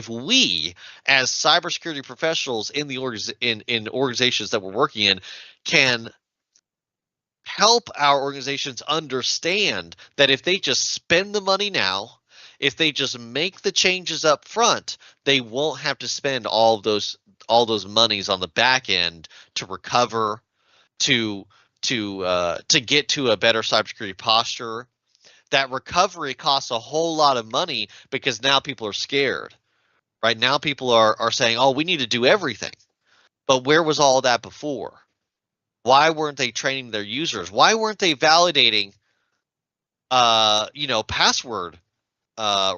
Speaker 3: we as cybersecurity professionals in the in organizations that we're working in can help our organizations understand that if they just spend the money now, if they just make the changes up front, they won't have to spend all those monies on the back end to recover, to get to a better cybersecurity posture. That recovery costs a whole lot of money because now people are scared. Right now, people are saying, "Oh, we need to do everything," but where was all that before? Why weren't they training their users? Why weren't they validating, password uh,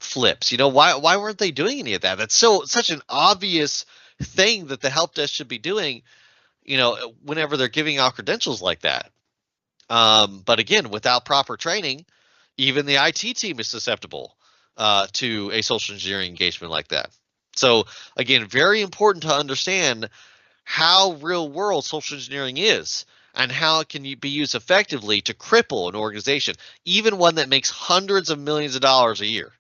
Speaker 3: flips? Why weren't they doing any of that? That's such an obvious thing that the help desk should be doing. Whenever they're giving out credentials like that. But again, without proper training, even the IT team is susceptible to a social engineering engagement like that. So again, very important to understand how real world social engineering is and how it can be used effectively to cripple an organization, even one that makes hundreds of millions of dollars a year.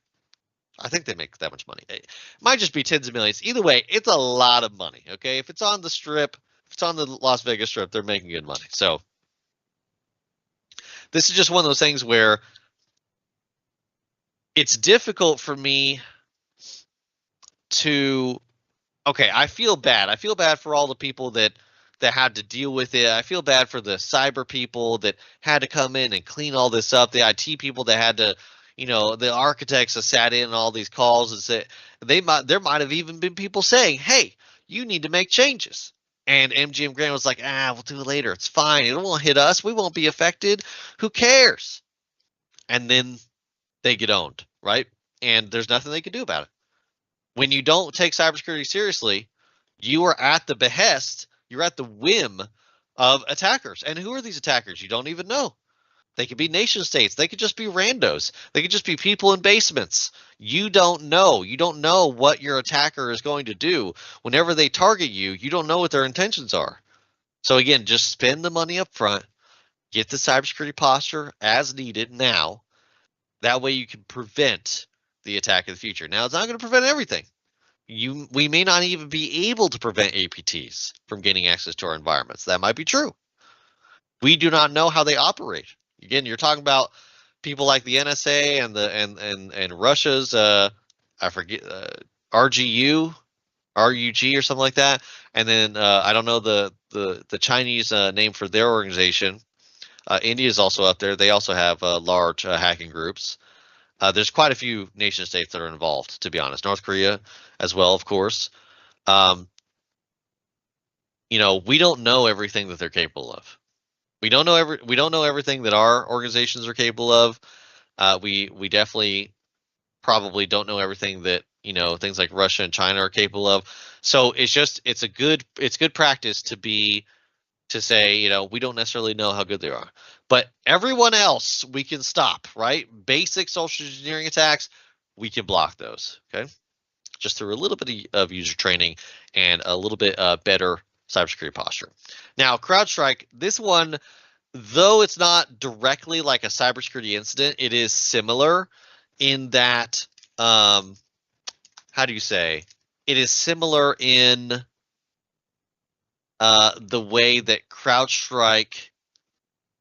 Speaker 3: I think they make that much money. It might just be tens of millions. Either way, it's a lot of money. Okay, if it's on the strip, if it's on the Las Vegas strip, they're making good money. So this is just one of those things where it's difficult for me to I feel bad. I feel bad for all the people that had to deal with it. I feel bad for the cyber people that had to come in and clean all this up. The IT people that had to, the architects that sat in on all these calls and said there might have even been people saying, "Hey, you need to make changes." And MGM Grand was like, "We'll do it later. It's fine. It won't hit us. We won't be affected. Who cares?" And then they get owned, right? And there's nothing they can do about it. When you don't take cybersecurity seriously, you are at the behest, you're at the whim of attackers. And who are these attackers? You don't even know. They could be nation states. They could just be randos. They could just be people in basements. You don't know. You don't know what your attacker is going to do. Whenever they target you, you don't know what their intentions are. So again, just spend the money up front, get the cybersecurity posture as needed now. That way you can prevent the attack in the future. Now, it's not going to prevent everything. We may not even be able to prevent APTs from gaining access to our environments. That might be true. We do not know how they operate. Again, you're talking about people like the NSA and Russia's I forget RUG or something like that. And then I don't know the Chinese name for their organization. India is also up there. They also have large hacking groups. There's quite a few nation states that are involved, to be honest. North Korea as well, of course. We don't know everything that they're capable of. We don't know everything that our organizations are capable of. We definitely probably don't know everything that things like Russia and China are capable of. So it's good practice to say we don't necessarily know how good they are, but everyone else we can stop, right? Basic social engineering attacks, we can block those. Okay, just through a little bit of user training and a little bit better cybersecurity posture. Now, CrowdStrike, this one, though it's not directly like a cybersecurity incident, it is similar in that, how do you say? It is similar in the way that CrowdStrike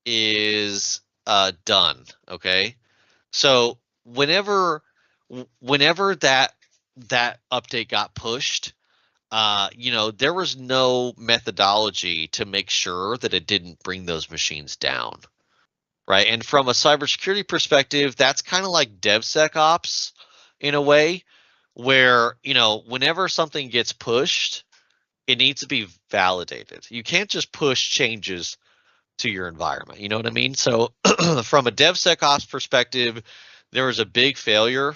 Speaker 3: is done. Okay, so whenever that update got pushed, there was no methodology to make sure that it didn't bring those machines down, right? And from a cybersecurity perspective, that's kind of like DevSecOps in a way, where whenever something gets pushed, it needs to be validated. You can't just push changes to your environment. You know what I mean? So from a DevSecOps perspective, there was a big failure.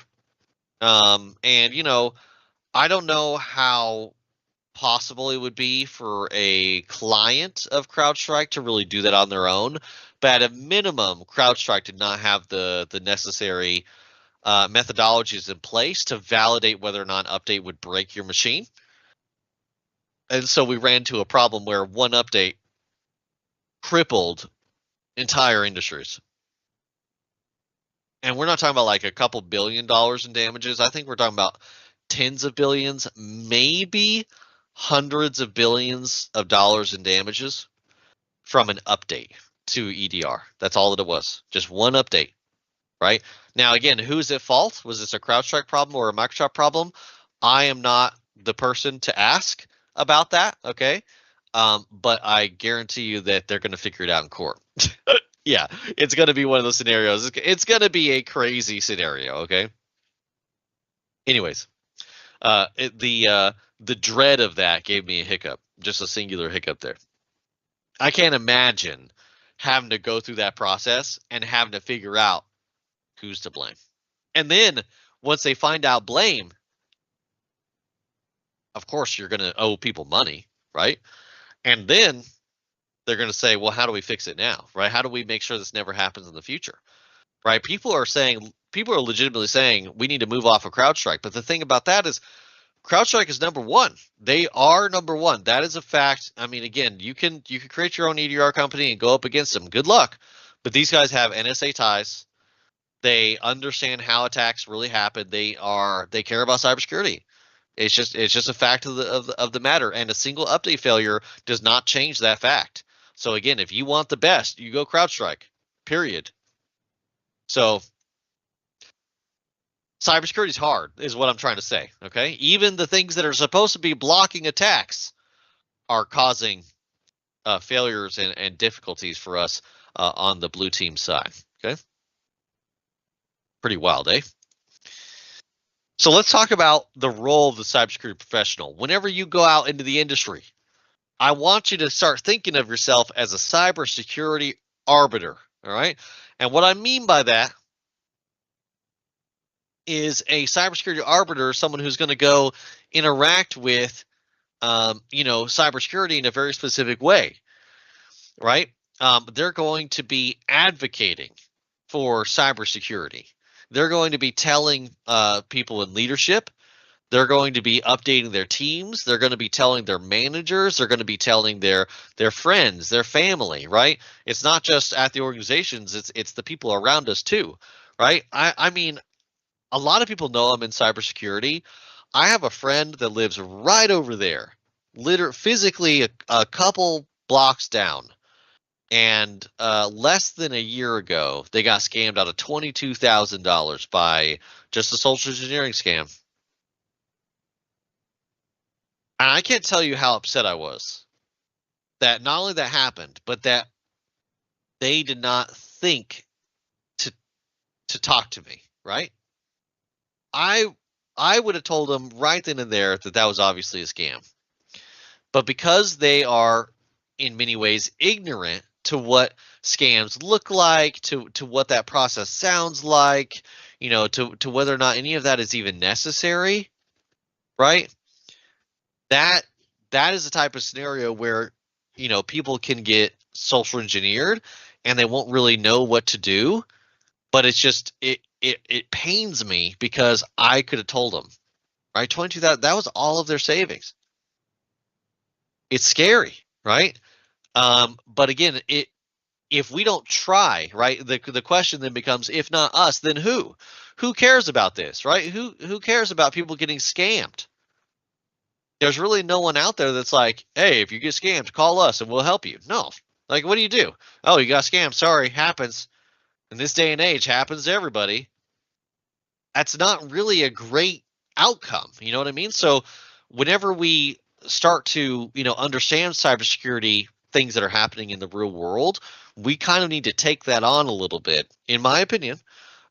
Speaker 3: And I don't know how possible it would be for a client of CrowdStrike to really do that on their own. But at a minimum, CrowdStrike did not have the necessary methodologies in place to validate whether or not an update would break your machine. And so we ran into a problem where one update crippled entire industries. And we're not talking about like a couple $1 billion in damages. I think we're talking about tens of billions, maybe hundreds of billions of dollars in damages from an update to EDR. That's all that it was. Just one update, right? Now, again, who's at fault? Was this a CrowdStrike problem or a Microsoft problem? I am not the person to ask about that, okay? But I guarantee you that they're going to figure it out in court. Yeah, it's going to be one of those scenarios. It's going to be a crazy scenario, okay? Anyways, the dread of that gave me a hiccup, just a singular hiccup there. I can't imagine having to go through that process and having to figure out who's to blame. And then once they find out blame, of course you're going to owe people money, right? And then they're going to say, well, how do we fix it now, right? How do we make sure this never happens in the future, right? People are legitimately saying we need to move off of CrowdStrike. But the thing about that is CrowdStrike is number one. They are number one. That is a fact. I mean, again, you can create your own EDR company and go up against them. Good luck. But these guys have NSA ties. They understand how attacks really happen. They care about cybersecurity. It's just a fact of the matter. And a single update failure does not change that fact. So again, if you want the best, you go CrowdStrike. Period. So cybersecurity is hard, is what I'm trying to say. Okay, even the things that are supposed to be blocking attacks are causing failures and difficulties for us on the blue team side. Okay, pretty wild, eh? So let's talk about the role of the cybersecurity professional. Whenever you go out into the industry, I want you to start thinking of yourself as a cybersecurity arbiter. All right, and what I mean by that is a cybersecurity arbiter, someone who's going to go interact with cybersecurity in a very specific way, right? They're going to be advocating for cybersecurity. They're going to be telling people in leadership. They're going to be updating their teams. They're going to be telling their managers. They're going to be telling their friends, their family, right? It's not just at the organizations. It's the people around us too, right? I mean, a lot of people know I'm in cybersecurity. I have a friend that lives right over there, physically a couple blocks down. And less than a year ago, they got scammed out of $22,000 by just a social engineering scam. And I can't tell you how upset I was that not only that happened, but that they did not think to talk to me, right? I would have told them right then and there that was obviously a scam. But because they are in many ways ignorant to what scams look like, to what that process sounds like, to whether or not any of that is even necessary, right? That is the type of scenario where people can get social engineered and they won't really know what to do. But it's just it pains me because I could have told them, right? 22,000, that was all of their savings. It's scary, right? But again, if we don't try, right, the question then becomes, if not us, then who? who cares about this, right? Who cares about people getting scammed? There's really no one out there that's like, hey, if you get scammed, call us and we'll help you. No. Like, what do? Oh, you got scammed. Sorry, happens. In this day and age, happens to everybody. That's not really a great outcome. You know what I mean? So whenever we start to, understand cybersecurity things that are happening in the real world, we kind of need to take that on a little bit, in my opinion,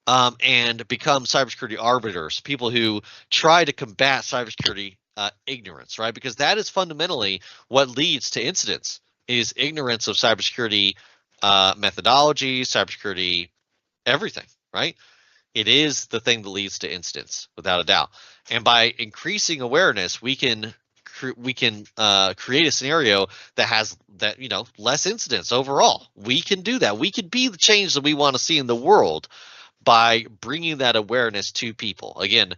Speaker 3: and become cybersecurity arbiters, people who try to combat cybersecurity ignorance, right? Because that is fundamentally what leads to incidents: is ignorance of cybersecurity methodology, cybersecurity, everything, right? It is the thing that leads to incidents, without a doubt. And by increasing awareness, we can create a scenario that has less incidents overall. We can do that. We can be the change that we want to see in the world by bringing that awareness to people. Again,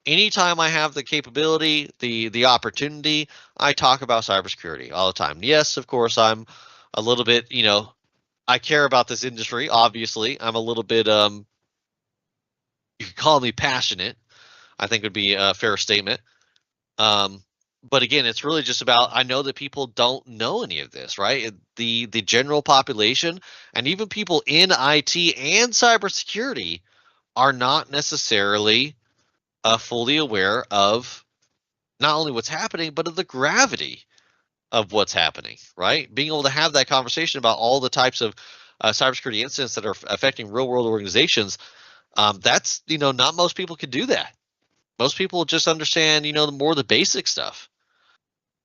Speaker 3: anytime I have the capability, the opportunity, I talk about cybersecurity all the time. Yes, of course, I'm a little bit, I care about this industry. Obviously, I'm a little bit, you could call me passionate, I think would be a fair statement. Um, but again, it's really just about, I know that people don't know any of this, right? The general population and even people in IT and cybersecurity are not necessarily fully aware of not only what's happening, but of the gravity of what's happening, right? Being able to have that conversation about all the types of cybersecurity incidents that are affecting real world organizations, that's, not most people can do that. Most people just understand, the more the basic stuff.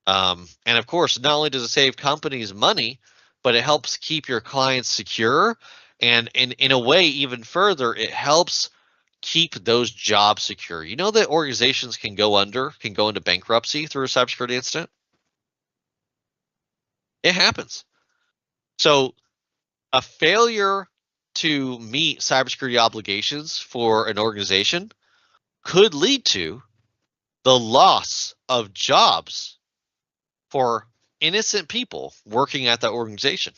Speaker 3: And of course, not only does it save companies money, but it helps keep your clients secure. And in a way, even further, it helps keep those jobs secure. You know that organizations can go into bankruptcy through a cybersecurity incident? It happens. So a failure to meet cybersecurity obligations for an organization could lead to the loss of jobs for innocent people working at that organization,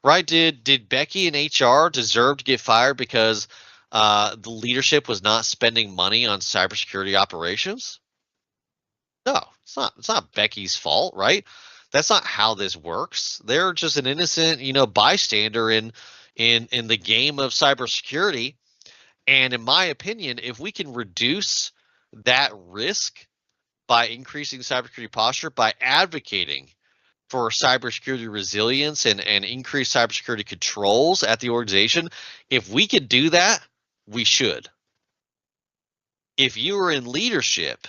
Speaker 3: right? Did Becky in HR deserve to get fired because the leadership was not spending money on cybersecurity operations? No, it's not. It's not Becky's fault, right? That's not how this works. They're just an innocent, bystander in the game of cybersecurity. And in my opinion, if we can reduce that risk by increasing cybersecurity posture, by advocating for cybersecurity resilience and increased cybersecurity controls at the organization, if we could do that, we should. If you are in leadership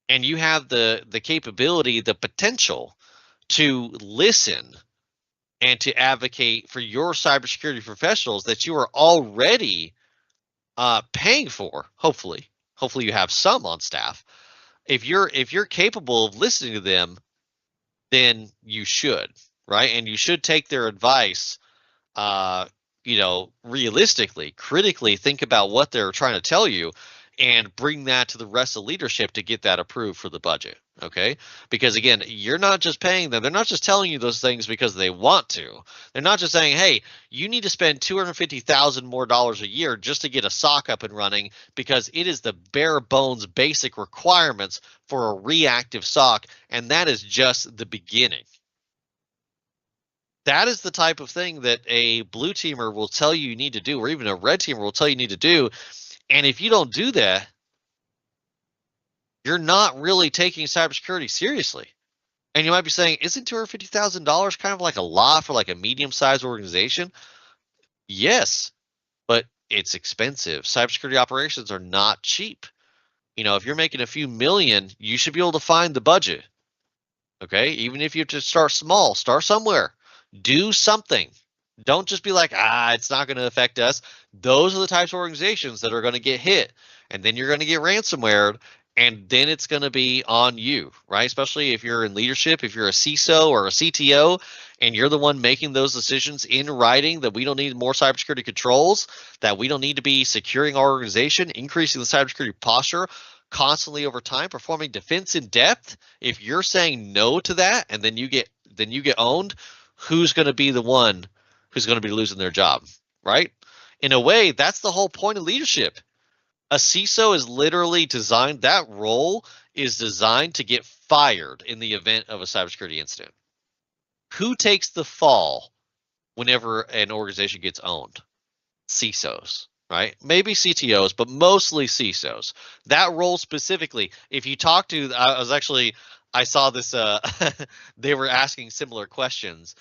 Speaker 3: and you have the capability, the potential to listen and to advocate for your cybersecurity professionals that you are already paying for, hopefully you have some on staff. If you're capable of listening to them, then you should, right? And you should take their advice, uh, realistically, critically think about what they're trying to tell you and bring that to the rest of leadership to get that approved for the budget. Okay. Because again, you're not just paying them. They're not just telling you those things because they want to. They're not just saying, hey, you need to spend $250,000 more a year just to get a SOC up and running because it is the bare bones basic requirements for a reactive SOC. And that is just the beginning. That is the type of thing that a blue teamer will tell you need to do, or even a red teamer will tell you need to do. And if you don't do that, you're not really taking cybersecurity seriously. And you might be saying, isn't $250,000 kind of like a lot for like a medium-sized organization? Yes, but it's expensive. Cybersecurity operations are not cheap. If you're making a few million, you should be able to find the budget. Okay, even if you have to start small, start somewhere, do something. Don't just be like, it's not going to affect us. Those are the types of organizations that are going to get hit, and then you're going to get ransomware, and then it's going to be on you, right? Especially if you're in leadership, if you're a CISO or a CTO, and you're the one making those decisions in writing that we don't need more cybersecurity controls, that we don't need to be securing our organization, increasing the cybersecurity posture constantly over time, performing defense in depth. If you're saying no to that, and then you get owned, who's going to be the one who's going to be losing their job, right? In a way, that's the whole point of leadership. A CISO is literally designed, that role is designed to get fired in the event of a cybersecurity incident. Who takes the fall whenever an organization gets owned? CISOs, right? Maybe CTOs, but mostly CISOs. That role specifically, if you talk to, I saw this, they were asking similar questions,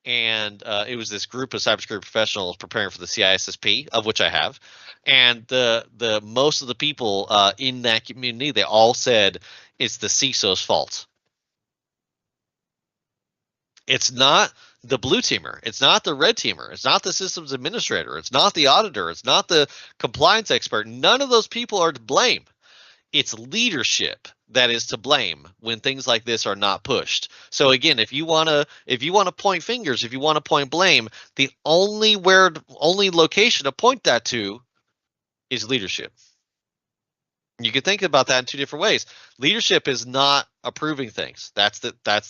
Speaker 3: and it was this group of cybersecurity professionals preparing for the CISSP, of which I have, and the most of the people in that community, they all said it's the CISO's fault. It's not the blue teamer. It's not the red teamer. It's not the systems administrator. It's not the auditor. It's not the compliance expert. None of those people are to blame. It's leadership that is to blame when things like this are not pushed. So again, if you want to point fingers, if you want to point blame, the only location to point that to is leadership. You can think about that in two different ways. Leadership is not approving things. That's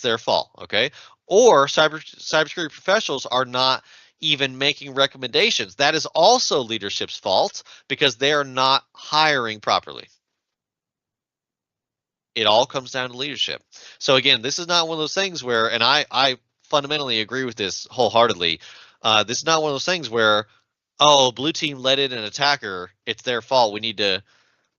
Speaker 3: their fault, okay? Or cybersecurity professionals are not even making recommendations. That is also leadership's fault because they are not hiring properly. It all comes down to leadership. So again, this is not one of those things where, and I fundamentally agree with this wholeheartedly. This is not one of those things where, oh, blue team let in an attacker, it's their fault.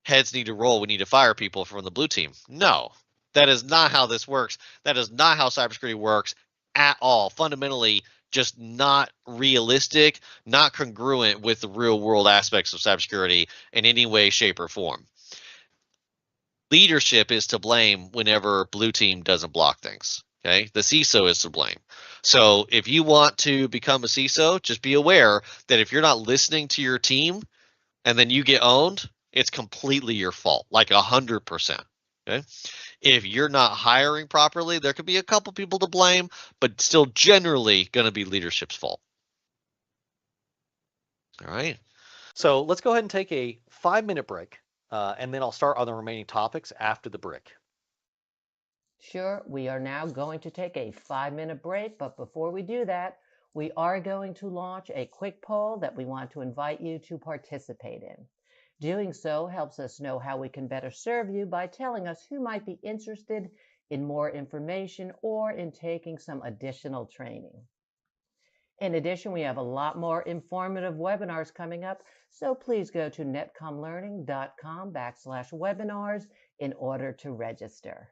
Speaker 3: Heads need to roll. We need to fire people from the blue team. No, that is not how this works. That is not how cybersecurity works at all. Fundamentally, just not realistic, not congruent with the real world aspects of cybersecurity in any way, shape, or form. Leadership is to blame whenever blue team doesn't block things. Okay, the CISO is to blame. So if you want to become a CISO, just be aware that if you're not listening to your team, and then you get owned, it's completely your fault, like 100%. Okay. If you're not hiring properly, there could be a couple people to blame, but still generally going to be leadership's fault. All right.
Speaker 4: So let's go ahead and take a 5-minute break, and then I'll start on the remaining topics after the break.
Speaker 1: Sure, we are now going to take a 5-minute break, but before we do that, we are going to launch a quick poll that we want to invite you to participate in. Doing so helps us know how we can better serve you by telling us who might be interested in more information or in taking some additional training. In addition, we have a lot more informative webinars coming up, so please go to netcomlearning.com/webinars in order to register.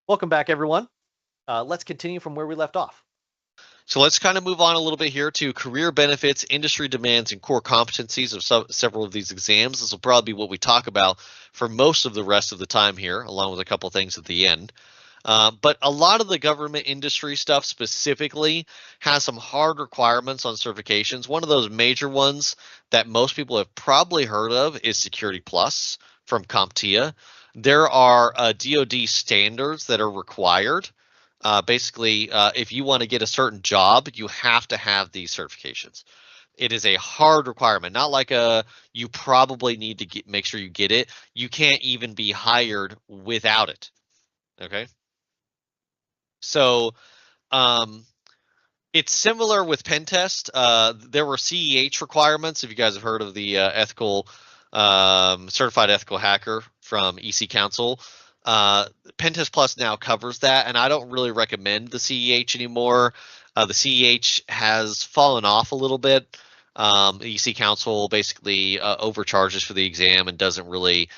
Speaker 4: Welcome back, everyone. Let's continue from where we left off.
Speaker 3: So let's kind of move on a little bit here to career benefits, industry demands, and core competencies of several of these exams. This will probably be what we talk about for most of the rest of the time here, along with a couple things at the end. But a lot of the government industry stuff specifically has some hard requirements on certifications. One of those major ones that most people have probably heard of is Security Plus from CompTIA. There are DoD standards that are required. Basically, if you want to get a certain job, you have to have these certifications. It is a hard requirement, not like you probably need to make sure you get it. You can't even be hired without it. Okay. So it's similar with pen test. There were CEH requirements. If you guys have heard of the ethical certified ethical hacker from EC Council, Pen Test Plus now covers that, and I don't really recommend the CEH anymore. The CEH has fallen off a little bit. The EC Council basically overcharges for the exam and doesn't really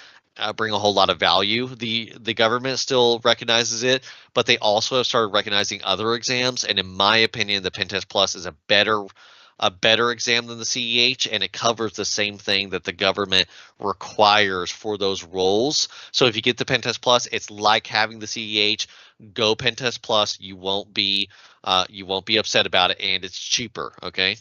Speaker 3: bring a whole lot of value. The government still recognizes it, but they also have started recognizing other exams. And in my opinion, the Pen Test Plus is a better exam than the CEH, and it covers the same thing that the government requires for those roles. So if you get the Pen Test Plus, it's like having the CEH. Go Pen Test Plus. You won't be upset about it, and it's cheaper. Okay.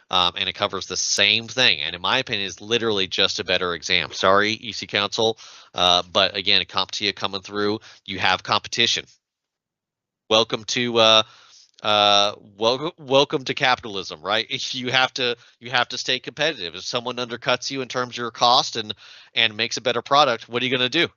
Speaker 3: And it covers the same thing. And in my opinion, is literally just a better exam. Sorry, EC Council, but again, CompTIA coming through. You have competition. Welcome to welcome to capitalism, right? You have to stay competitive. If someone undercuts you in terms of your cost and makes a better product, what are you going to do?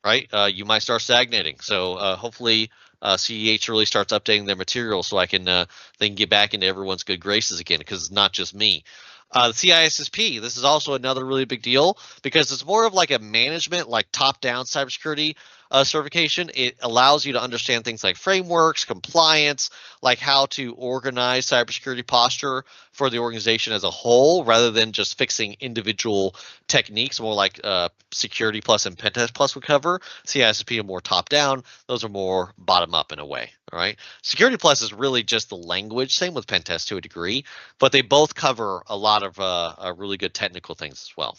Speaker 3: Right? You might start stagnating. So hopefully CEH really starts updating their material so they can get back into everyone's good graces again, because it's not just me. The CISSP, this is also another really big deal because it's more of like a management, like top-down cybersecurity certification. It allows you to understand things like frameworks, compliance, like how to organize cybersecurity posture for the organization as a whole, rather than just fixing individual techniques, more like Security Plus and Pentest Plus would cover. CISSP are more top-down. Those are more bottom-up in a way. All right. Security Plus is really just the language. Same with Pentest to a degree, but they both cover a lot of really good technical things as well.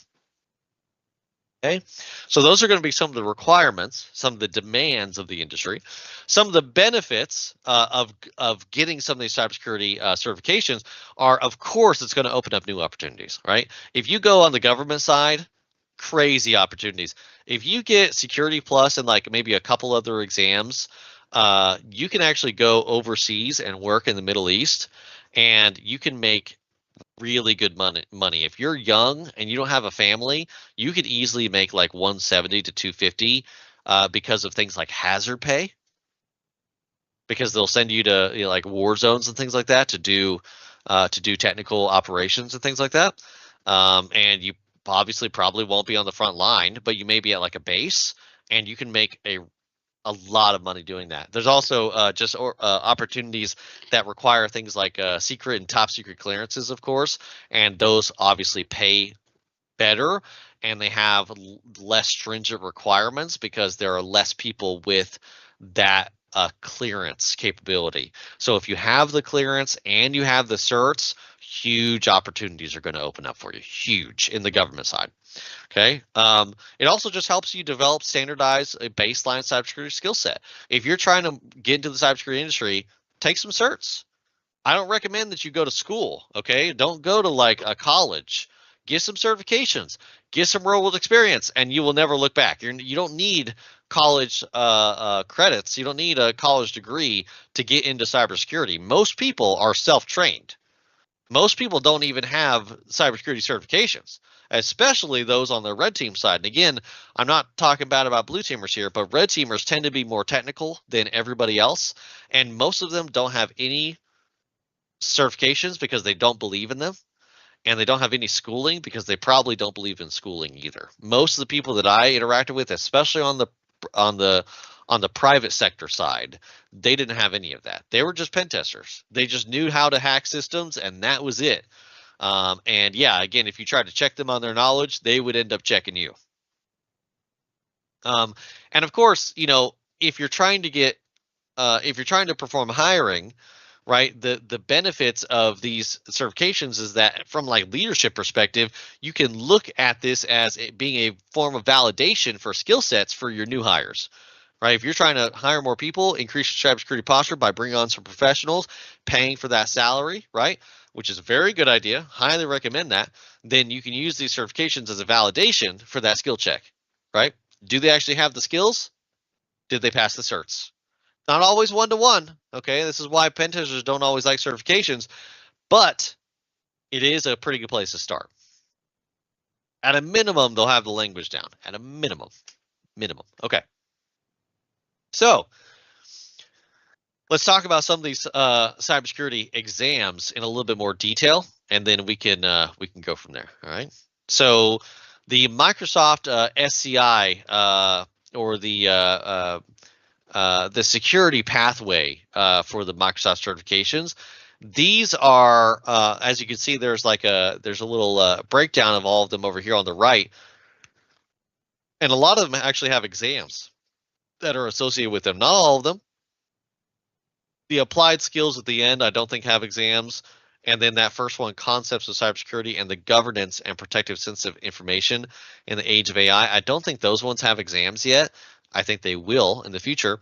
Speaker 3: Okay, so those are going to be some of the requirements, some of the demands of the industry, some of the benefits of getting some of these cybersecurity certifications are, of course, it's going to open up new opportunities, right? If you go on the government side, crazy opportunities. If you get Security Plus and like maybe a couple other exams, you can actually go overseas and work in the Middle East, and you can make really good money. If you're young and you don't have a family, you could easily make like 170 to 250 because of things like hazard pay, because they'll send you to like war zones and things like that to do technical operations and things like that. And you obviously probably won't be on the front line, but you may be at like a base, and you can make a lot of money doing that. There's also opportunities that require things like secret and top secret clearances, of course, and those obviously pay better, and they have less stringent requirements because there are less people with that clearance capability. So if you have the clearance and you have the certs, huge opportunities are going to open up for you, huge in the government side. Okay. It also just helps you develop, standardize a baseline cybersecurity skill set. If you're trying to get into the cybersecurity industry, take some certs. I don't recommend that you go to school. Okay. Don't go to like a college. Get some certifications, get some real world experience, and you will never look back. You don't need college credits. You don't need a college degree to get into cybersecurity. Most people are self-trained. Most people don't even have cybersecurity certifications, especially those on the red team side. And again, I'm not talking bad about blue teamers here, but red teamers tend to be more technical than everybody else. And most of them don't have any certifications because they don't believe in them. And they don't have any schooling because they probably don't believe in schooling either. Most of the people that I interacted with, especially on the private sector side, they didn't have any of that. They were just pen testers. They just knew how to hack systems, and that was it. And yeah, again, if you tried to check them on their knowledge, they would end up checking you. And of course, if you're trying to get if you're trying to perform hiring, right, the benefits of these certifications is that from like leadership perspective, you can look at this as it being a form of validation for skill sets for your new hires, right? If you're trying to hire more people, increase your cybersecurity posture by bringing on some professionals, paying for that salary, right, which is a very good idea, highly recommend that, then you can use these certifications as a validation for that skill check, right? Do they actually have the skills? Did they pass the certs? Not always one-to-one, okay? This is why pen testers don't always like certifications, but it is a pretty good place to start. At a minimum, they'll have the language down. At a minimum. Okay. So let's talk about some of these cybersecurity exams in a little bit more detail, and then we can go from there. All right. So the Microsoft SCI or the security pathway for the Microsoft certifications. These are, as you can see, there's a little breakdown of all of them over here on the right, and a lot of them actually have exams that are associated with them. Not all of them. The applied skills at the end, I don't think have exams. And then that first one, concepts of cybersecurity and the governance and protective sensitive information in the age of AI. I don't think those ones have exams yet. I think they will in the future.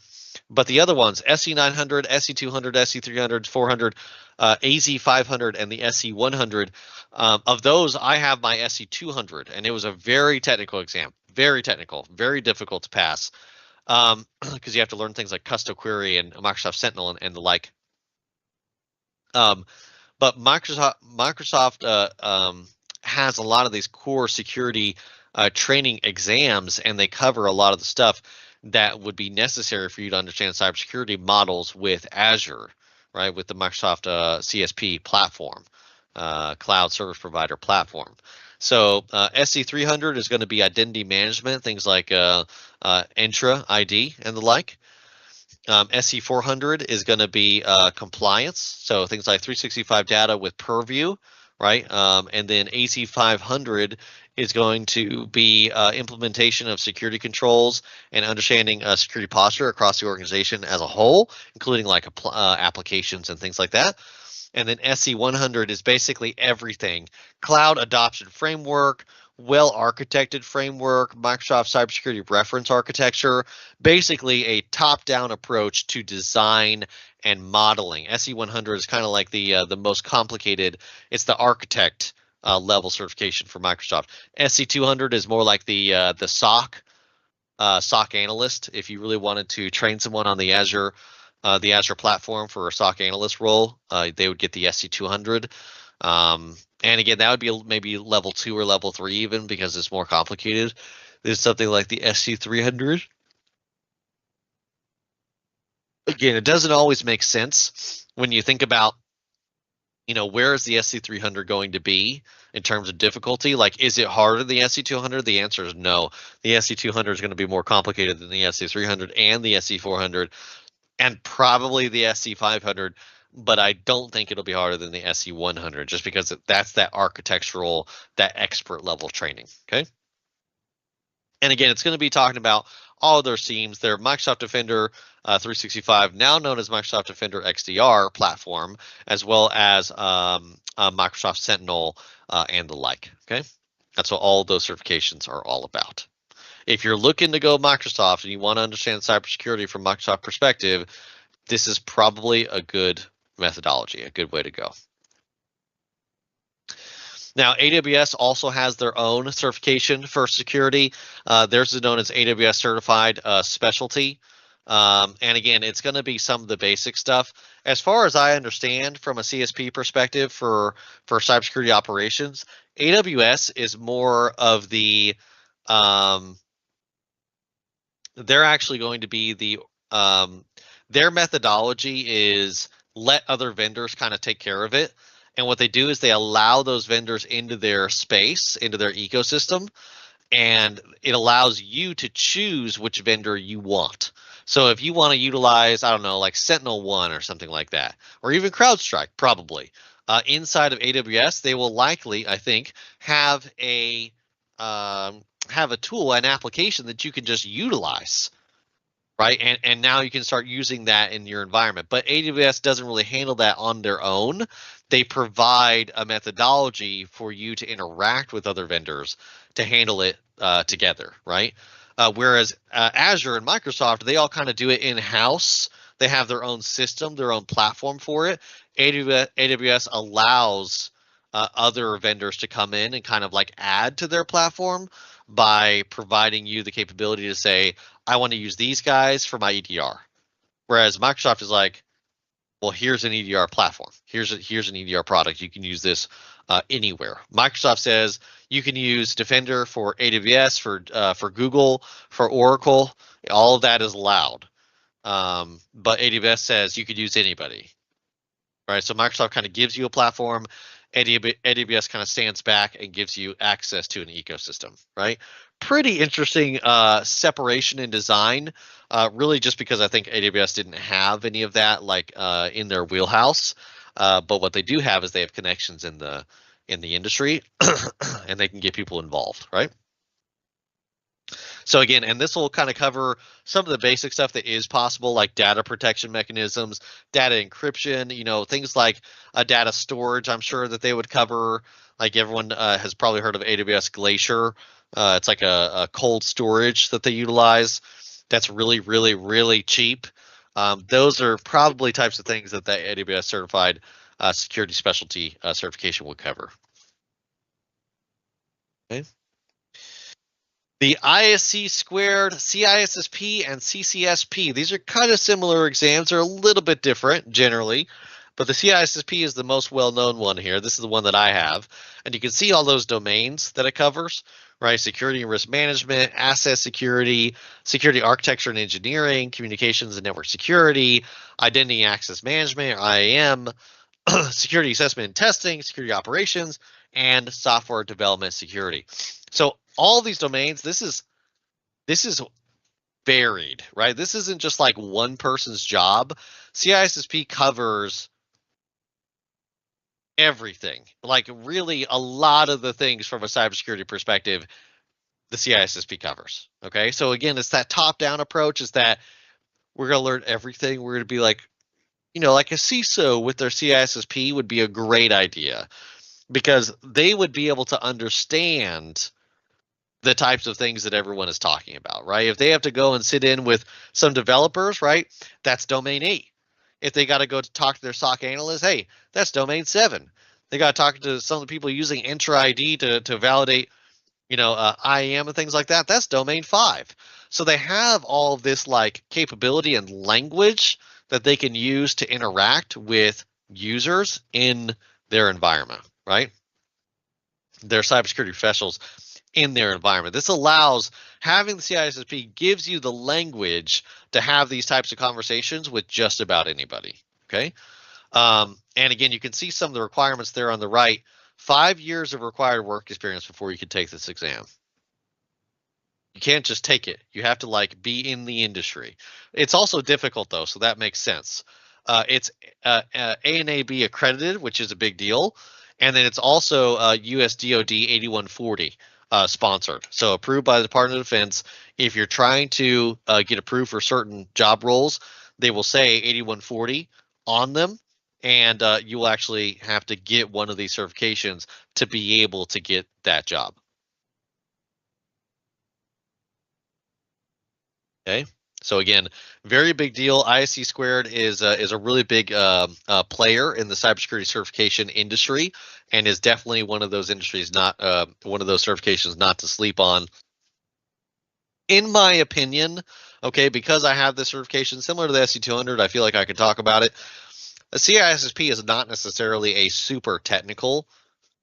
Speaker 3: But the other ones, SE 900, SE 200, SE 300, 400, AZ 500, and the SE 100, of those, I have my SE 200, and it was a very technical exam, very technical, very difficult to pass, because you have to learn things like custom query and Microsoft Sentinel and the like. But Microsoft has a lot of these core security training exams, and they cover a lot of the stuff that would be necessary for you to understand cybersecurity models with Azure, right? With the Microsoft CSP platform, cloud service provider platform. So SC300 is going to be identity management, things like Entra ID and the like. SC400 is going to be compliance, so things like 365 data with Purview, right? And then AC500 is going to be implementation of security controls and understanding security posture across the organization as a whole, including like applications and things like that. And then SC100 is basically everything: cloud adoption framework, well architected framework, Microsoft cybersecurity reference architecture, basically a top down approach to design and modeling. SE100 is kind of like the most complicated. It's the architect level certification for Microsoft. SC200 is more like the SOC analyst. If you really wanted to train someone on the Azure platform for a SOC analyst role, they would get the SC200. And again, that would be maybe level 2 or level 3 even, because it's more complicated. There's something like the SC300. Again, it doesn't always make sense when you think about, where is the SC300 going to be in terms of difficulty? Like, is it harder than the SC200? The answer is no. The SC200 is going to be more complicated than the SC300 and the SC400, and probably the SC500, but I don't think it'll be harder than the SC100, just because that's that architectural, that expert level training. Okay. And again, it's going to be talking about all of their themes, their Microsoft Defender 365, now known as Microsoft Defender XDR platform, as well as Microsoft Sentinel and the like. Okay. That's what all of those certifications are all about. If you're looking to go Microsoft and you want to understand cybersecurity from Microsoft perspective, this is probably a good methodology, a good way to go. Now, AWS also has their own certification for security. Theirs is known as AWS Certified Specialty. And again, it's going to be some of the basic stuff. As far as I understand from a CSP perspective for cybersecurity operations, AWS is more of the, they're actually going to be their methodology is let other vendors kind of take care of it. And what they do is they allow those vendors into their space, into their ecosystem, and it allows you to choose which vendor you want. So if you want to utilize, I don't know, like Sentinel-1 or something like that, or even CrowdStrike, probably, inside of AWS, they will likely, I think, have a tool, an application that you can just utilize. right? And now you can start using that in your environment. But AWS doesn't really handle that on their own. They provide a methodology for you to interact with other vendors to handle it together, right? Whereas Azure and Microsoft, they all kind of do it in-house. They have their own system, their own platform for it. AWS allows other vendors to come in and kind of like add to their platform by providing you the capability to say, I want to use these guys for my EDR. Whereas Microsoft is like, well, here's an EDR platform. Here's an EDR product. You can use this anywhere. Microsoft says you can use Defender for AWS, for Google, for Oracle. All of that is allowed. But AWS says you could use anybody. Right. So Microsoft kind of gives you a platform. AWS kind of stands back and gives you access to an ecosystem, right? Pretty interesting separation in design, really just because I think AWS didn't have any of that like in their wheelhouse. But what they do have is they have connections in the industry and they can get people involved, right? So again, and this will kind of cover some of the basic stuff that is possible, like data protection mechanisms, data encryption, things like data storage. I'm sure that they would cover, like everyone has probably heard of AWS Glacier. It's like a cold storage that they utilize. That's really, really, really cheap. Those are probably types of things that the AWS certified security specialty certification would cover. Okay. The ISC squared, CISSP, and CCSP. These are kind of similar exams. They're a little bit different generally, but the CISSP is the most well-known one here. This is the one that I have. And you can see all those domains that it covers, right? Security and risk management, asset security, security architecture and engineering, communications and network security, identity and access management, IAM, security assessment and testing, security operations, and software development security. So all these domains, this is varied, right? This isn't just like one person's job. CISSP covers everything, like really a lot of the things from a cybersecurity perspective, the CISSP covers. Okay, so again, it's that top-down approach. Is that we're gonna learn everything. We're gonna be like, like a CISO with their CISSP would be a great idea because they would be able to understand the types of things that everyone is talking about, right? If they have to go and sit in with some developers, right, that's domain 8. If they got to go to talk to their SOC analyst, hey, that's domain 7. They got to talk to some of the people using Entra ID to validate, IAM and things like that. That's domain 5. So they have all of this like capability and language that they can use to interact with users in their environment, right? Their cybersecurity professionals in their environment. This allows having the CISSP gives you the language to have these types of conversations with just about anybody. Okay. And again, you can see some of the requirements there on the right. 5 years of required work experience before you can take this exam. You can't just take it. You have to like be in the industry. It's also difficult though, so that makes sense. It's ANAB accredited, which is a big deal, and then it's also US DoD 8140 sponsored, so approved by the Department of Defense. If you're trying to get approved for certain job roles, they will say 8140 on them, and you will actually have to get one of these certifications to be able to get that job. Okay. So again, very big deal. ISC squared is a really big player in the cybersecurity certification industry, and is definitely one of those industries, not one of those certifications not to sleep on, in my opinion. Okay, because I have this certification similar to the SC200, I feel like I can talk about it. A CISSP is not necessarily a super technical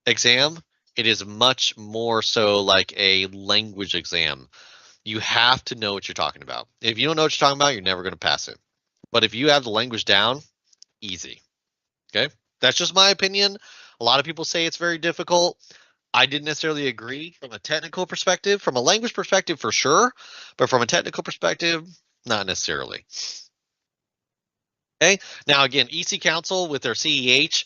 Speaker 3: exam. It is much more so like a language exam. You have to know what you're talking about. If you don't know what you're talking about, you're never going to pass it. But if you have the language down, easy. Okay. That's just my opinion. A lot of people say it's very difficult. I didn't necessarily agree from a technical perspective. From a language perspective, for sure. But from a technical perspective, not necessarily. Okay. Now, again, EC Council with their CEH,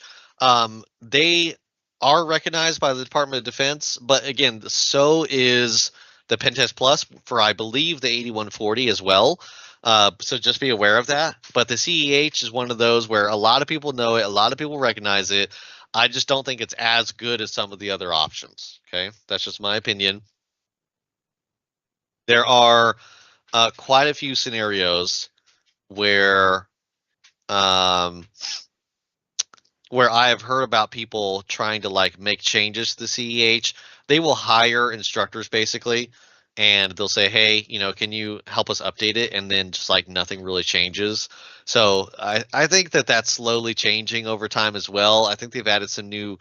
Speaker 3: they are recognized by the Department of Defense. But again, so is the Pentest Plus for, I believe, the 8140 as well. So just be aware of that. But the CEH is one of those where a lot of people know it, a lot of people recognize it. I just don't think it's as good as some of the other options. Okay, that's just my opinion. There are quite a few scenarios where um, where I have heard about people trying to like make changes to the CEH. They will hire instructors basically, and they'll say, "Hey, can you help us update it?" And then just like nothing really changes. So I think that that's slowly changing over time as well. I think they've added some new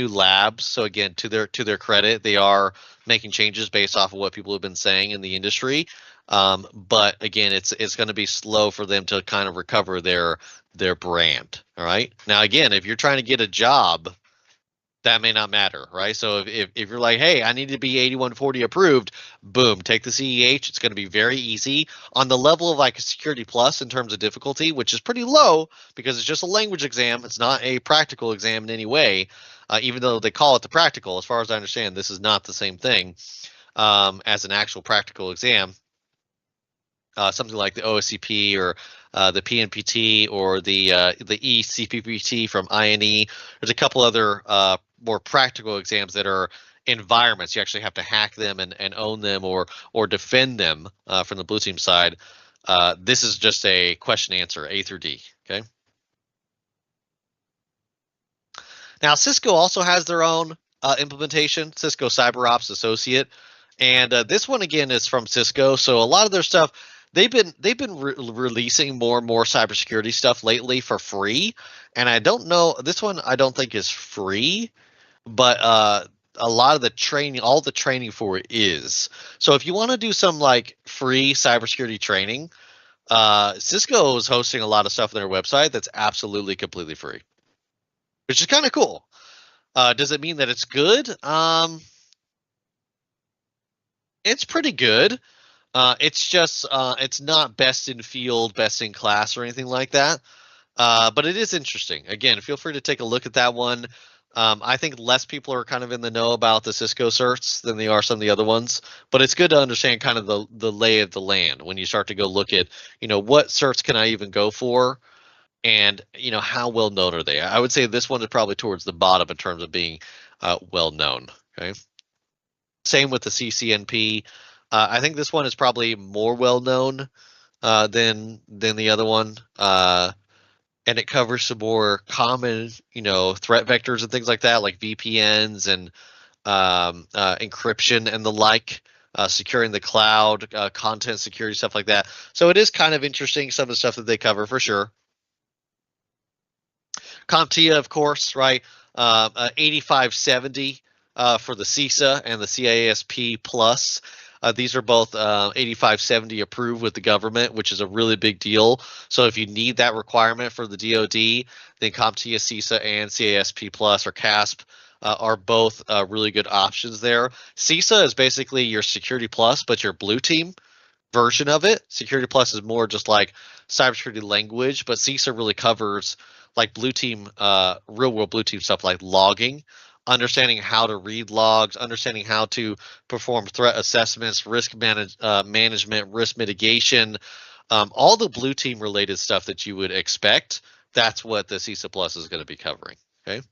Speaker 3: labs. So again, to their credit, they are making changes based off of what people have been saying in the industry. But again, it's going to be slow for them to kind of recover their brand. All right. Now, again, if you're trying to get a job, that may not matter, right? So if you're like, hey, I need to be 8140 approved, boom, take the CEH. It's going to be very easy on the level of like a Security Plus in terms of difficulty, which is pretty low because it's just a language exam. It's not a practical exam in any way, even though they call it the practical. As far as I understand, this is not the same thing as an actual practical exam. Something like the OSCP or the PNPT or the ECPPT from INE. There's a couple other more practical exams that are environments. You actually have to hack them and own them or defend them from the blue team side. This is just a question answer, A through D. Okay. Now, Cisco also has their own implementation, Cisco CyberOps Associate, and this one again is from Cisco. So a lot of their stuff, they've been releasing more and more cybersecurity stuff lately for free. And I don't know, this one I don't think is free, but a lot of the training, all the training for it is. So if you want to do some like free cybersecurity training, Cisco is hosting a lot of stuff on their website that's absolutely completely free, which is kind of cool. Does it mean that it's good? It's pretty good. It's just it's not best in field, best in class, or anything like that. But it is interesting. Again, feel free to take a look at that one. I think less people are kind of in the know about the Cisco certs than they are some of the other ones. But it's good to understand kind of the lay of the land when you start to go look at, what certs can I even go for, and how well known are they? I would say this one is probably towards the bottom in terms of being well known. Okay. Same with the CCNP. I think this one is probably more well known than the other one, and it covers some more common threat vectors and things like that, like VPNs and encryption and the like. Securing the cloud, content security, stuff like that. So it is kind of interesting, some of the stuff that they cover for sure. CompTIA, of course, right? 8570 for the CISA and the CISP Plus. These are both 8570 approved with the government, which is a really big deal. So if you need that requirement for the DoD, then CompTIA, CISA, and CISP Plus or CASP are both really good options there. CISA is basically your Security Plus, but your blue team version of it. Security Plus is more just like cybersecurity language, but CISA really covers like blue team, real world blue team stuff like logging, understanding how to read logs, understanding how to perform threat assessments, management, risk mitigation, all the blue team related stuff that you would expect. That's what the CISA Plus is going to be covering. Okay.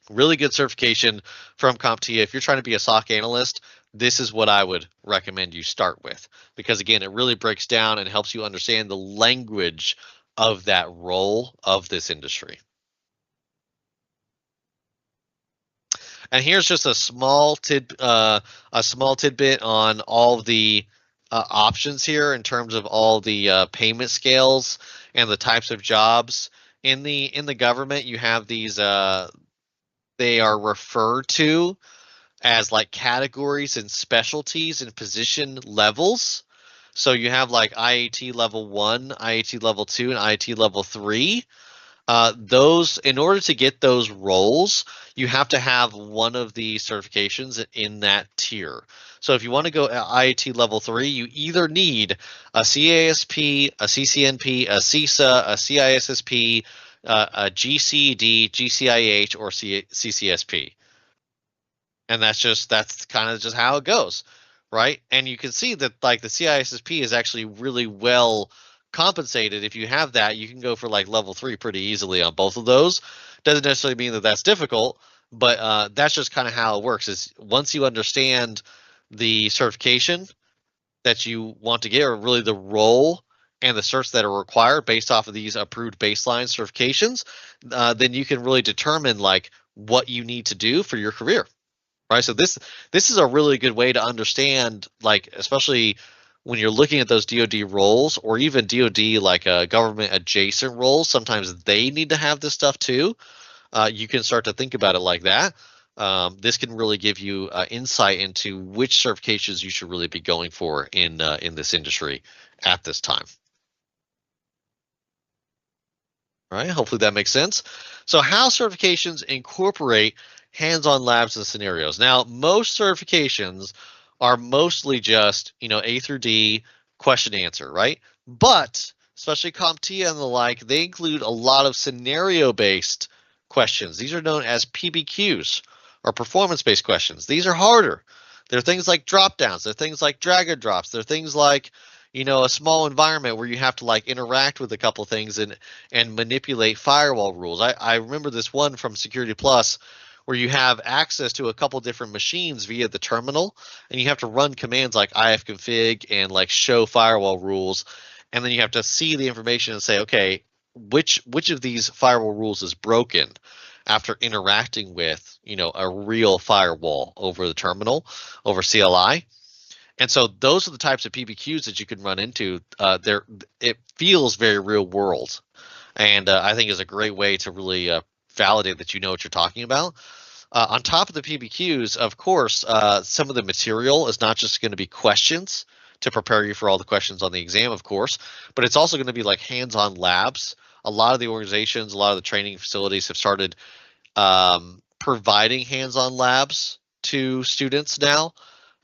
Speaker 3: Really good certification from CompTIA. If you're trying to be a SOC analyst, this is what I would recommend you start with, because again, it really breaks down and helps you understand the language of that role of this industry. And here's just a small tidbit on all the options here in terms of all the payment scales and the types of jobs in the government. You have these. They are referred to as like categories and specialties and position levels. So you have like IAT level 1, IAT level 2, and IAT level 3. Those, in order to get those roles, you have to have one of the certifications in that tier. So if you want to go IAT level 3, you either need a CASP, a CCNP, a CISA, a CISSP, a GCD, GCIH, or CCSP. And that's kind of just how it goes. right? And you can see that like the CISSP is actually really well compensated. If you have that, you can go for like level 3 pretty easily on both of those. Doesn't necessarily mean that that's difficult, but that's just kind of how it works. Is once you understand the certification that you want to get, or really the role and the certs that are required based off of these approved baseline certifications, then you can really determine like what you need to do for your career, right? So this is a really good way to understand, like especially when you're looking at those DoD roles or even DoD like government adjacent roles. Sometimes they need to have this stuff too. You can start to think about it like that. This can really give you insight into which certifications you should really be going for in this industry at this time. All right, hopefully that makes sense. So how certifications incorporate hands-on labs and scenarios. Now, most certifications are mostly just, A through D question answer, right? But especially CompTIA and the like, they include a lot of scenario-based questions. These are known as PBQs or performance-based questions. These are harder. They're things like drop downs. They're things like drag and drops. They're things like, a small environment where you have to like interact with a couple of things and manipulate firewall rules. I remember this one from Security Plus where you have access to a couple different machines via the terminal, and you have to run commands like ifconfig and like show firewall rules, and then you have to see the information and say, okay, which of these firewall rules is broken after interacting with a real firewall over the terminal over CLI. And so those are the types of PBQs that you can run into. It feels very real world, and I think is a great way to really validate that you know what you're talking about. On top of the PBQs, of course, some of the material is not just going to be questions to prepare you for all the questions on the exam, of course, but it's also going to be like hands-on labs. A lot of the organizations, a lot of the training facilities have started providing hands-on labs to students now.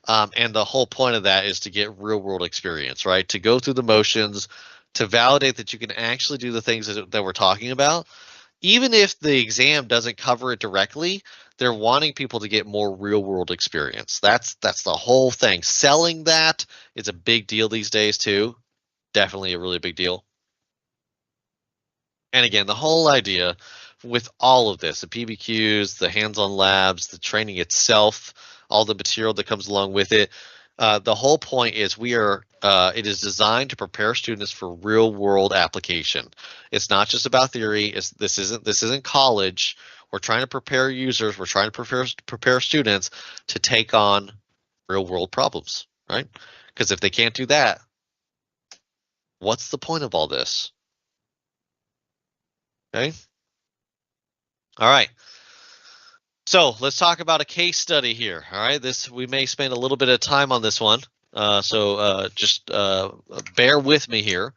Speaker 3: And the whole point of that is to get real world experience, right? To go through the motions, to validate that you can actually do the things that we're talking about. Even if the exam doesn't cover it directly, they're wanting people to get more real world experience. That's the whole thing. Selling that is a big deal these days too. Definitely a really big deal. And again, the whole idea with all of this, the PBQs, the hands-on labs, the training itself, all the material that comes along with it, the whole point is it is designed to prepare students for real-world application. It's not just about theory. This isn't college. We're trying to prepare users. We're trying to prepare students to take on real-world problems, right? Because if they can't do that, what's the point of all this? Okay. All right. So let's talk about a case study here. All right, we may spend a little bit of time on this one, so just bear with me here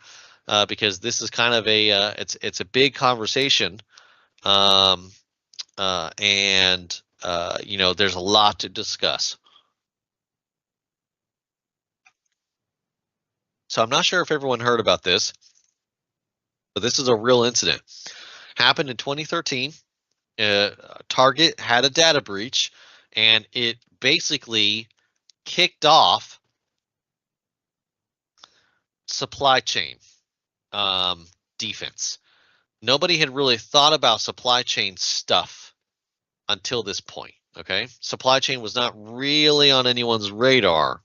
Speaker 3: because this is kind of it's a big conversation, um, and there's a lot to discuss. So I'm not sure if everyone heard about this, but this is a real incident. Happened in 2013. Target had a data breach, and it basically kicked off supply chain defense. Nobody had really thought about supply chain stuff until this point. Okay, supply chain was not really on anyone's radar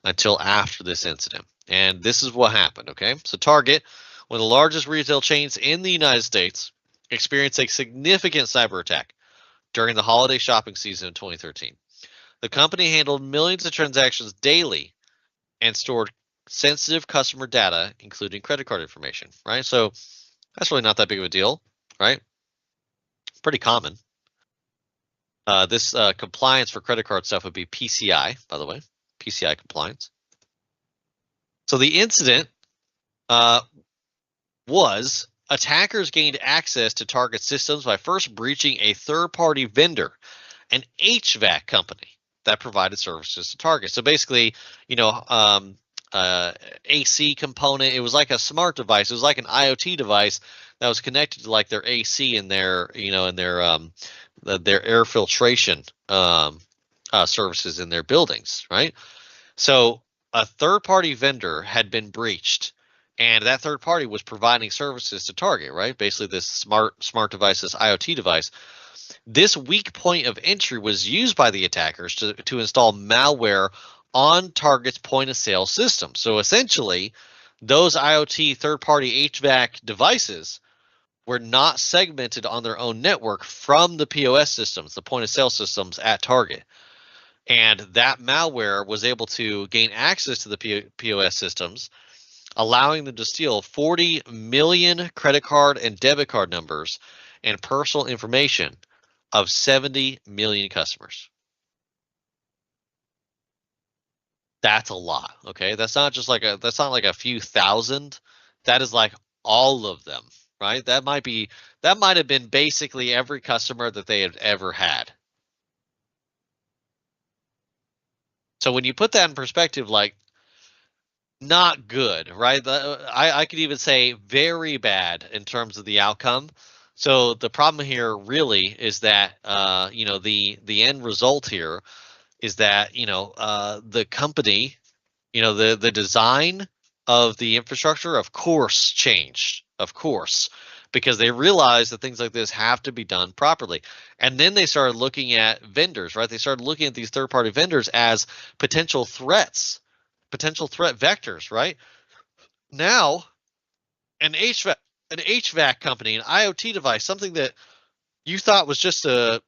Speaker 3: until after this incident, and this is what happened. Okay, so Target, one of the largest retail chains in the United States, experienced a significant cyber attack during the holiday shopping season in 2013. The company handled millions of transactions daily and stored sensitive customer data, including credit card information, right? So that's really not that big of a deal, right? Pretty common. This compliance for credit card stuff would be PCI, by the way, PCI compliance. So the incident was attackers gained access to target systems by first breaching a third-party vendor, an HVAC company that provided services to Target. So basically, AC component. It was like a smart device. It was like an IoT device that was connected to like their AC and their their air filtration services in their buildings, right? So a third-party vendor had been breached, and that third party was providing services to Target, right? Basically, this smart device, this IoT device. This weak point of entry was used by the attackers to install malware on Target's point of sale system. So essentially, those IoT third-party HVAC devices were not segmented on their own network from the POS systems, the point of sale systems at Target. And that malware was able to gain access to the POS systems, allowing them to steal 40 million credit card and debit card numbers and personal information of 70 million customers. That's a lot. Okay. That's not like a few thousand. That is like all of them, right? That might have been basically every customer that they had ever had. So when you put that in perspective, like, not good, right? I could even say very bad in terms of the outcome. So the problem here really is that the end result here is that the company, the design of the infrastructure, of course, changed, of course, because they realized that things like this have to be done properly. And then they started looking at vendors, right? They started looking at these third-party vendors as potential threats, potential threat vectors, right? Now, an HVAC company, an IoT device, something that you thought was just a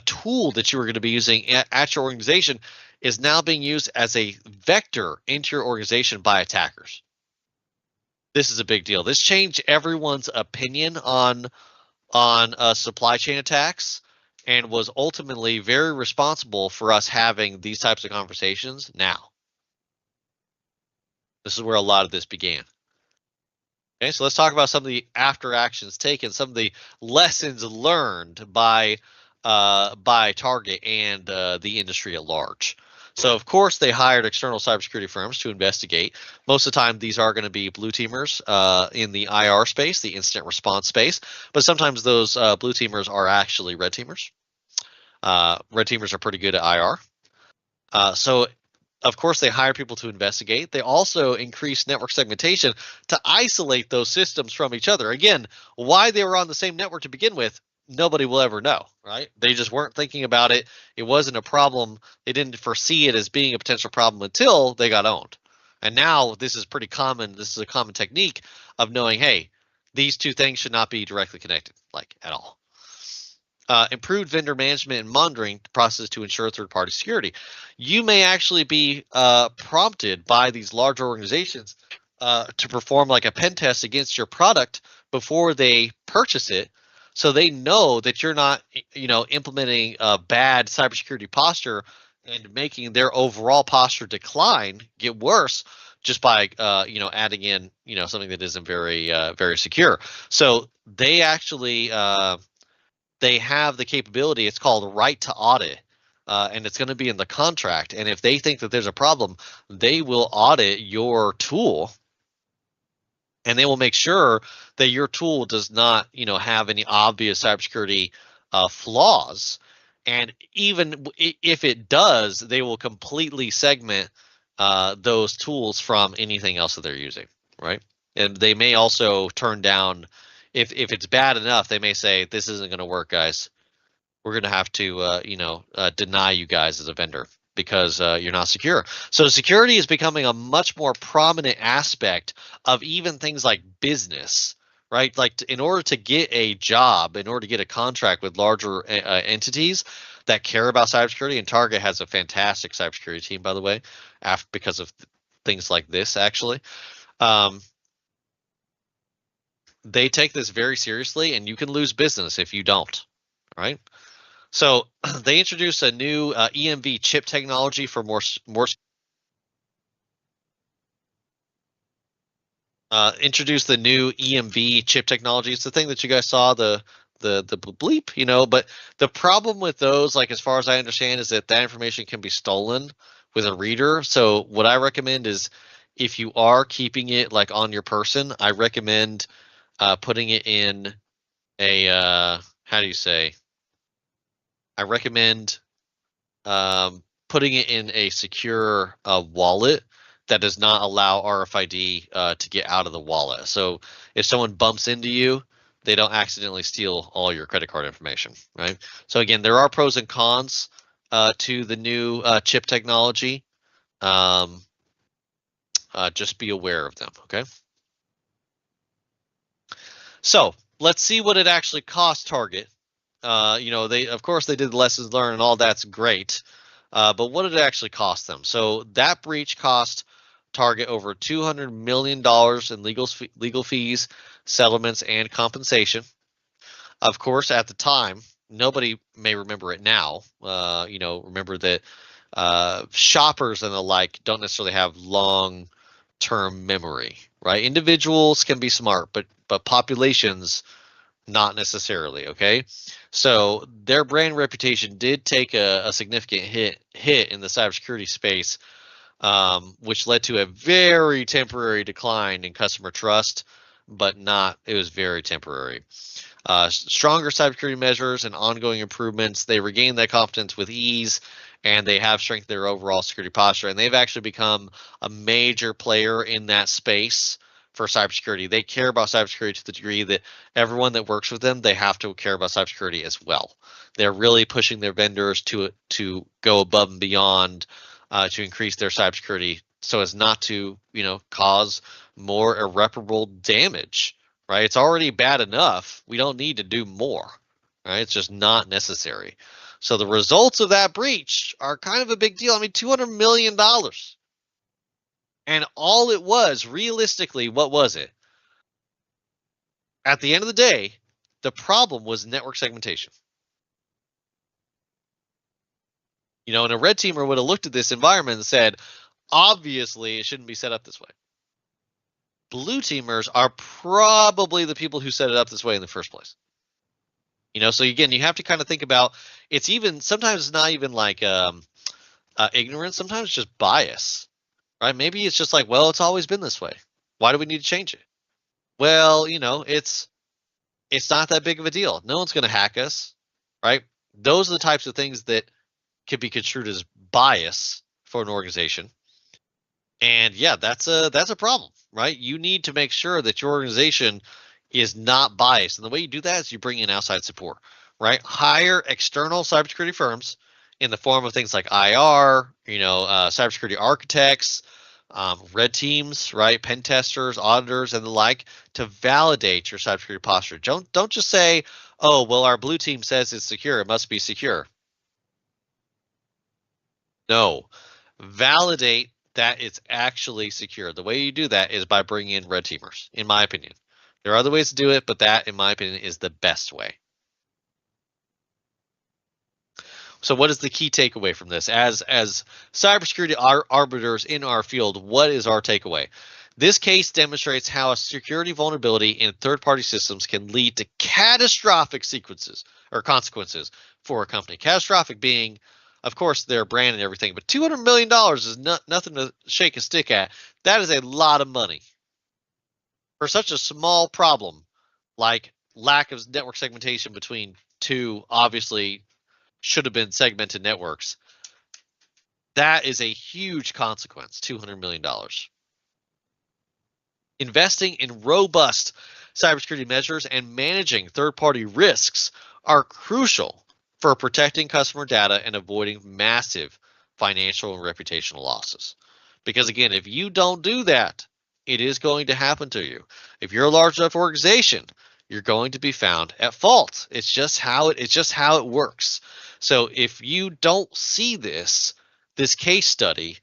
Speaker 3: tool that you were going to be using at your organization, is now being used as a vector into your organization by attackers. This is a big deal. This changed everyone's opinion on supply chain attacks, and was ultimately very responsible for us having these types of conversations now. This is where a lot of this began. Okay, so let's talk about some of the after actions taken, some of the lessons learned by Target and the industry at large. So of course they hired external cybersecurity firms to investigate. Most of the time these are going to be blue teamers in the IR space, the incident response space, but sometimes those blue teamers are actually red teamers. Red teamers are pretty good at IR. So of course, they hire people to investigate. They also increase network segmentation to isolate those systems from each other. Again, why they were on the same network to begin with, nobody will ever know, right? They just weren't thinking about it. It wasn't a problem. They didn't foresee it as being a potential problem until they got owned. And now this is pretty common. This is a common technique of knowing, hey, these two things should not be directly connected, like at all. Improved vendor management and monitoring process to ensure third-party security. You may actually be prompted by these large organizations to perform like a pen test against your product before they purchase it, so they know that you're not, implementing a bad cybersecurity posture and making their overall posture decline, get worse, just by adding in something that isn't very secure. So they actually they have the capability. It's called right to audit, and it's going to be in the contract. And if they think that there's a problem, they will audit your tool, and they will make sure that your tool does not, have any obvious cybersecurity flaws. And even if it does, they will completely segment those tools from anything else that they're using, right? And they may also turn down, if it's bad enough, they may say, this isn't going to work, guys. We're going to have to, deny you guys as a vendor because you're not secure. So security is becoming a much more prominent aspect of even things like business, right? Like in order to get a job, in order to get a contract with larger entities that care about cybersecurity, and Target has a fantastic cybersecurity team, by the way, because of things like this, actually. They take this very seriously, and you can lose business if you don't, right? So they introduced a new EMV chip technology for more introduced the new EMV chip technology. It's the thing that you guys saw, the bleep, but the problem with those, like as far as I understand, is that information can be stolen with a reader. So what I recommend is, if you are keeping it like on your person, I recommend putting it in a how do you say? I recommend putting it in a secure wallet that does not allow RFID to get out of the wallet. So if someone bumps into you, they don't accidentally steal all your credit card information, right? So again, there are pros and cons to the new chip technology. Just be aware of them, okay? So let's see what it actually cost Target. Of course they did the lessons learned and all that's great, but what did it actually cost them? So that breach cost Target over $200 million in legal fees, settlements, and compensation. Of course, at the time, nobody may remember it now. Remember that shoppers and the like don't necessarily have long-term memory, right? Individuals can be smart, but populations not necessarily. Okay, so their brand reputation did take a significant hit in the cybersecurity space, which led to a very temporary decline in customer trust, but it was very temporary. Stronger cybersecurity measures and ongoing improvements, they regain that confidence with ease, and they have strengthened their overall security posture. And they've actually become a major player in that space for cybersecurity. They care about cybersecurity to the degree that everyone that works with them, they have to care about cybersecurity as well. They're really pushing their vendors to go above and beyond to increase their cybersecurity so as not to, cause more irreparable damage. Right? It's already bad enough. We don't need to do more. Right? It's just not necessary. So the results of that breach are kind of a big deal. I mean, $200 million. And all it was, realistically, what was it? At the end of the day, the problem was network segmentation. And a red teamer would have looked at this environment and said, obviously, it shouldn't be set up this way. Blue teamers are probably the people who set it up this way in the first place. So again, you have to kind of think about, sometimes it's not even like ignorance, sometimes it's just bias, right? Maybe it's just like, well, it's always been this way. Why do we need to change it? Well, it's not that big of a deal. No one's going to hack us, right? Those are the types of things that could be construed as bias for an organization. And yeah, that's a problem, right? You need to make sure that your organization is not biased. And the way you do that is you bring in outside support, right? Hire external cybersecurity firms in the form of things like IR, cybersecurity architects, red teams, right? Pen testers, auditors, and the like to validate your cybersecurity posture. Don't just say, oh, well, our blue team says it's secure. It must be secure. No, validate that it's actually secure. The way you do that is by bringing in red teamers, in my opinion. There are other ways to do it, but that, in my opinion, is the best way. So what is the key takeaway from this? As cybersecurity arbiters in our field, what is our takeaway? This case demonstrates how a security vulnerability in third-party systems can lead to catastrophic consequences for a company. Catastrophic being, of course, their brand and everything, but $200 million is nothing to shake a stick at. That is a lot of money for such a small problem like lack of network segmentation between two obviously should have been segmented networks. That is a huge consequence, $200 million. Investing in robust cybersecurity measures and managing third-party risks are crucial for protecting customer data and avoiding massive financial and reputational losses. Because again, if you don't do that, it is going to happen to you. If you're a large enough organization, you're going to be found at fault. It's just how it works. So if you don't see this case study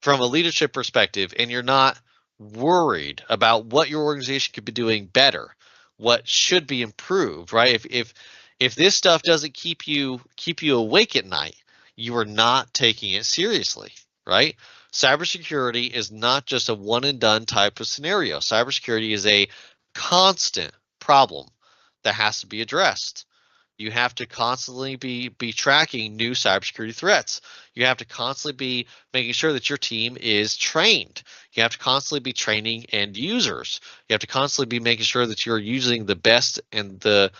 Speaker 3: from a leadership perspective, and you're not worried about what your organization could be doing better, what should be improved, right? If this stuff doesn't keep you awake at night, you are not taking it seriously, right? Cybersecurity is not just a one and done type of scenario. Cybersecurity is a constant problem that has to be addressed. You have to constantly be tracking new cybersecurity threats. You have to constantly be making sure that your team is trained. You have to constantly be training end users. You have to constantly be making sure that you're using the best and the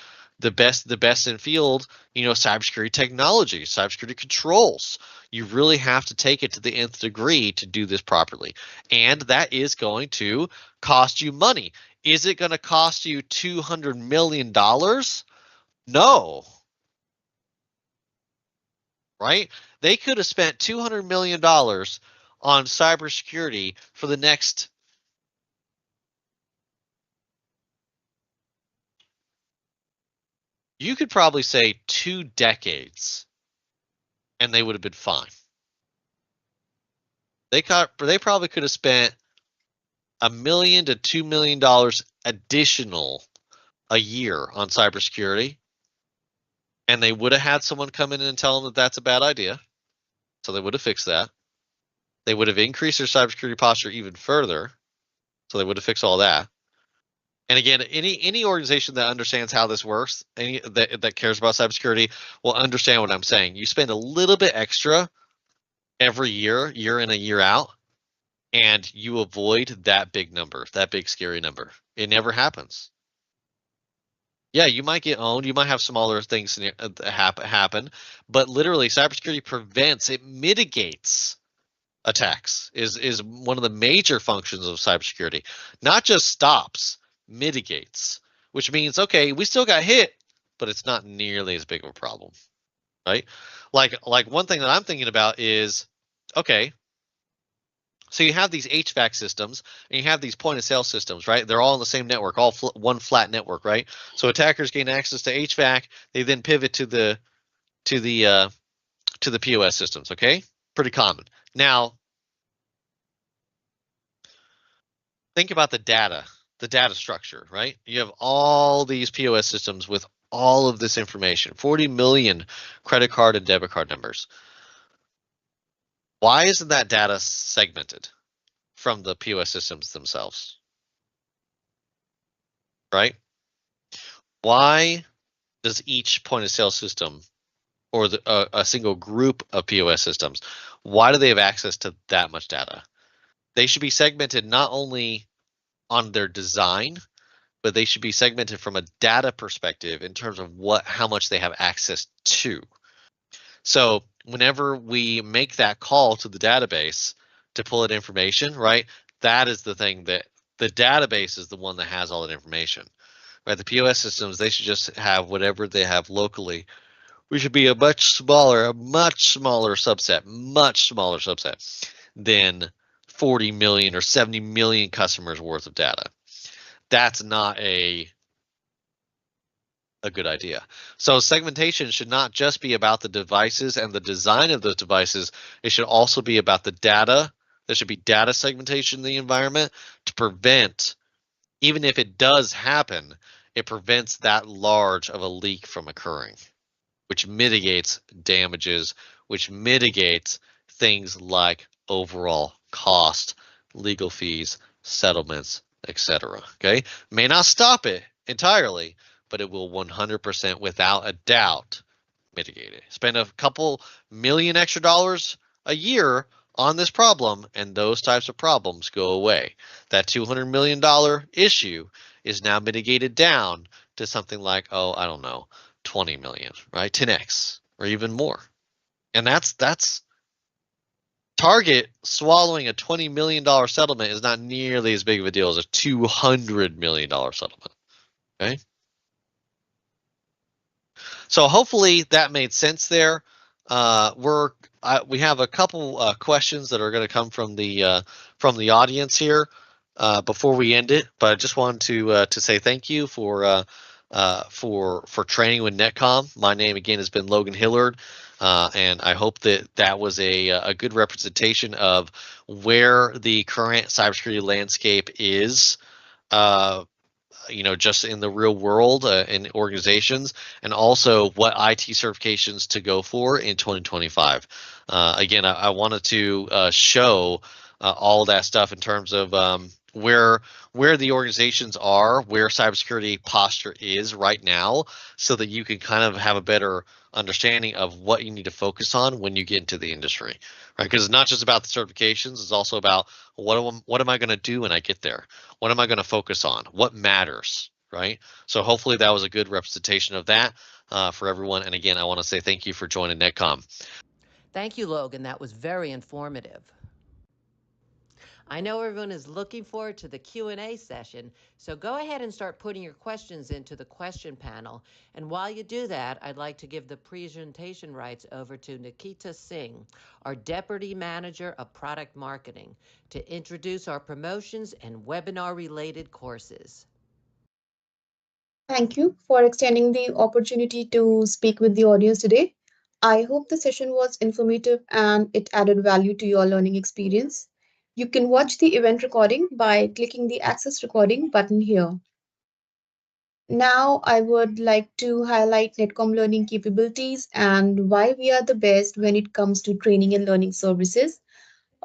Speaker 3: the best in field, cybersecurity technology, cybersecurity controls. You really have to take it to the nth degree to do this properly. And that is going to cost you money. Is it going to cost you $200 million? No. Right? They could have spent $200 million on cybersecurity for the next you could probably say 2 decades, and they would have been fine. They probably could have spent $1 million to $2 million additional a year on cybersecurity, and they would have had someone come in and tell them that that's a bad idea. So they would have fixed that. They would have increased their cybersecurity posture even further. So they would have fixed all that. And again, any organization that understands how this works, that cares about cybersecurity, will understand what I'm saying. You spend a little bit extra every year in and year out, and you avoid that big number, that big scary number. It never happens. Yeah, you might get owned. You might have smaller things happen, but literally, cybersecurity prevents, it mitigates attacks. Is one of the major functions of cybersecurity. Not just stops, mitigates, which means okay, we still got hit, but it's not nearly as big of a problem, right? Like one thing that I'm thinking about is okay. So you have these HVAC systems and you have these point of sale systems, right? They're all on the same network, all one flat network, right? So attackers gain access to HVAC. They then pivot to the POS systems. Okay, pretty common. Now think about the data structure, right? You have all these POS systems with all of this information, 40 million credit card and debit card numbers. Why isn't that data segmented from the POS systems themselves? Right? Why does each point of sale system or a single group of POS systems, why do they have access to that much data? They should be segmented not only on their design, but they should be segmented from a data perspective in terms of how much they have access to. So whenever we make that call to the database to pull that information, right, that is the thing that the database is the one that has all that information. Right, the POS systems, they should just have whatever they have locally. We should be a much smaller subset than 40 million or 70 million customers worth of data. That's not a good idea. So segmentation should not just be about the devices and the design of those devices. It should also be about the data. There should be data segmentation in the environment to prevent, even if it does happen, it prevents that large of a leak from occurring, which mitigates damages, which mitigates things like overall cost, legal fees, settlements, etc. Okay, may not stop it entirely, but it will 100% without a doubt mitigate it. Spend a couple million extra dollars a year on this problem, and those types of problems go away. That $200 million issue is now mitigated down to something like, oh, I don't know, 20 million, right? 10x or even more. And that's Target swallowing a $20 million settlement is not nearly as big of a deal as a $200 million settlement. Okay. So hopefully that made sense there. We have a couple questions that are going to come from the audience here before we end it, but I just wanted to say thank you for training with Netcom. My name again has been Logan Hillard, and I hope that was a good representation of where the current cybersecurity landscape is. Just in the real world in organizations, and also what IT certifications to go for in 2025. Again, I wanted to show all that stuff in terms of where the organizations are, where cybersecurity posture is right now, so that you can kind of have a better understanding of what you need to focus on when you get into the industry, right? Because it's not just about the certifications; it's also about what am I going to do when I get there? What am I going to focus on? What matters, right? So hopefully that was a good representation of that for everyone. And again, I want to say thank you for joining NetCom.
Speaker 2: Thank you, Logan. That was very informative. I know everyone is looking forward to the Q&A session, so go ahead and start putting your questions into the question panel. And while you do that, I'd like to give the presentation rights over to Nikita Singh, our Deputy Manager of Product Marketing, to introduce our promotions and webinar-related courses.
Speaker 5: Thank you for extending the opportunity to speak with the audience today. I hope the session was informative and it added value to your learning experience. You can watch the event recording by clicking the Access Recording button here. Now, I would like to highlight Netcom learning capabilities and why we are the best when it comes to training and learning services.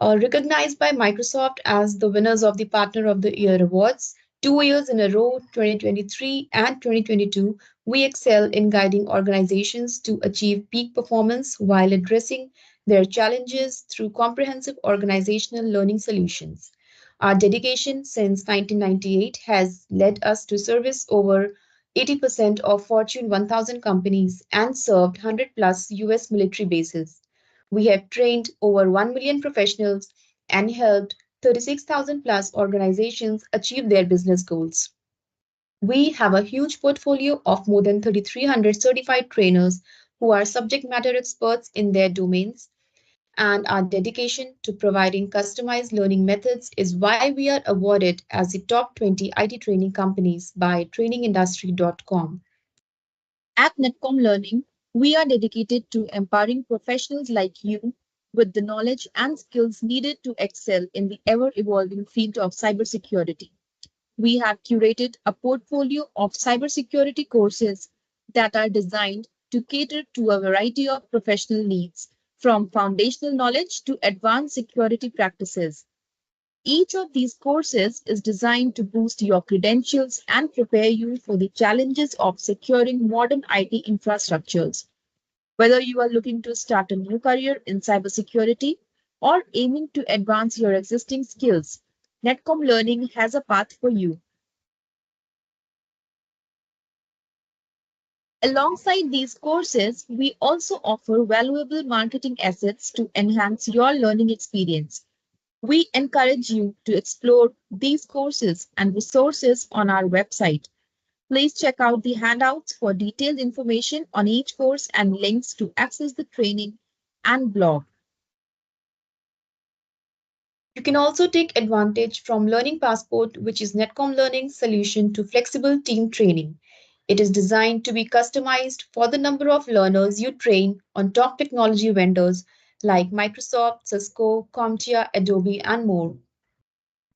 Speaker 5: Recognized by Microsoft as the winners of the Partner of the Year awards 2 years in a row, 2023 and 2022, we excel in guiding organizations to achieve peak performance while addressing their challenges through comprehensive organizational learning solutions. Our dedication since 1998 has led us to service over 80% of Fortune 1000 companies and served 100 plus US military bases. We have trained over 1 million professionals and helped 36,000 plus organizations achieve their business goals. We have a huge portfolio of more than 3,300 certified trainers who are subject matter experts in their domains, and our dedication to providing customized learning methods is why we are awarded as the top 20 IT training companies by trainingindustry.com. At Netcom Learning, we are dedicated to empowering professionals like you with the knowledge and skills needed to excel in the ever evolving field of cybersecurity. We have curated a portfolio of cybersecurity courses that are designed to cater to a variety of professional needs, from foundational knowledge to advanced security practices. Each of these courses is designed to boost your credentials and prepare you for the challenges of securing modern IT infrastructures. Whether you are looking to start a new career in cybersecurity or aiming to advance your existing skills, Netcom Learning has a path for you. Alongside these courses, we also offer valuable marketing assets to enhance your learning experience. We encourage you to explore these courses and resources on our website. Please check out the handouts for detailed information on each course and links to access the training and blog. You can also take advantage from Learning Passport, which is Netcom Learning's solution to flexible team training. It is designed to be customized for the number of learners you train on top technology vendors like Microsoft, Cisco, CompTIA, Adobe, and more.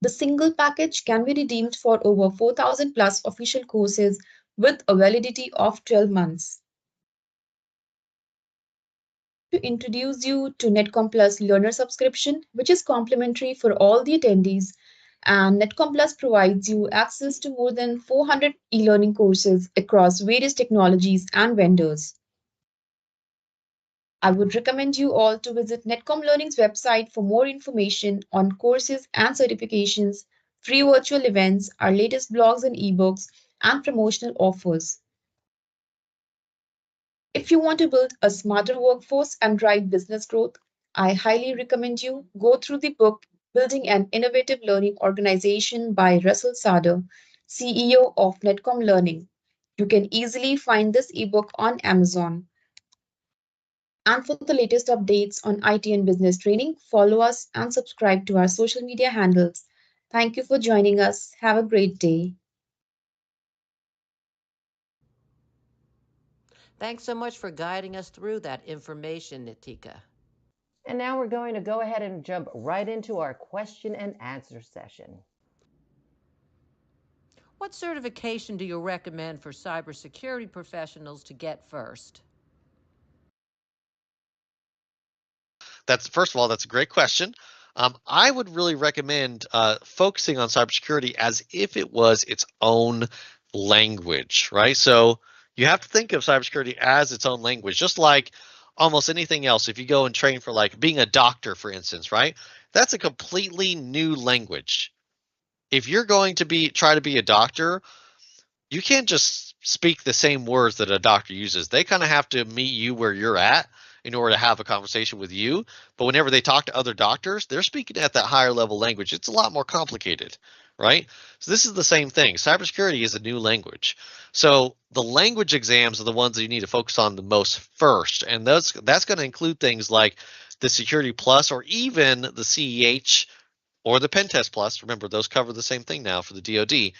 Speaker 5: The single package can be redeemed for over 4,000 plus official courses with a validity of 12 months. To introduce you to Netcom Plus Learner subscription, which is complimentary for all the attendees, and Netcom Plus provides you access to more than 400 e-learning courses across various technologies and vendors. I would recommend you all to visit Netcom Learning's website for more information on courses and certifications, free virtual events, our latest blogs and ebooks, and promotional offers. If you want to build a smarter workforce and drive business growth, I highly recommend you go through the book Building an Innovative Learning Organization by Russell Sader, CEO of Netcom Learning. You can easily find this ebook on Amazon. And for the latest updates on IT and business training, follow us and subscribe to our social media handles. Thank you for joining us. Have a great day.
Speaker 2: Thanks so much for guiding us through that information, Nitika.
Speaker 1: And now we're going to go ahead and jump right into our question and answer session.
Speaker 2: What certification do you recommend for cybersecurity professionals to get first?
Speaker 3: First of all, that's a great question. I would really recommend focusing on cybersecurity as if it was its own language, right? So you have to think of cybersecurity as its own language, just like almost anything else. If you go and train for like being a doctor, for instance, right? That's a completely new language. If you're going to try to be a doctor, you can't just speak the same words that a doctor uses. They kind of have to meet you where you're at in order to have a conversation with you. But whenever they talk to other doctors, they're speaking at that higher level language. It's a lot more complicated, right? So this is the same thing. Cybersecurity is a new language. So the language exams are the ones that you need to focus on the most first. And that's going to include things like the Security Plus or even the CEH or the Pen Test Plus. Remember, those cover the same thing now for the DoD.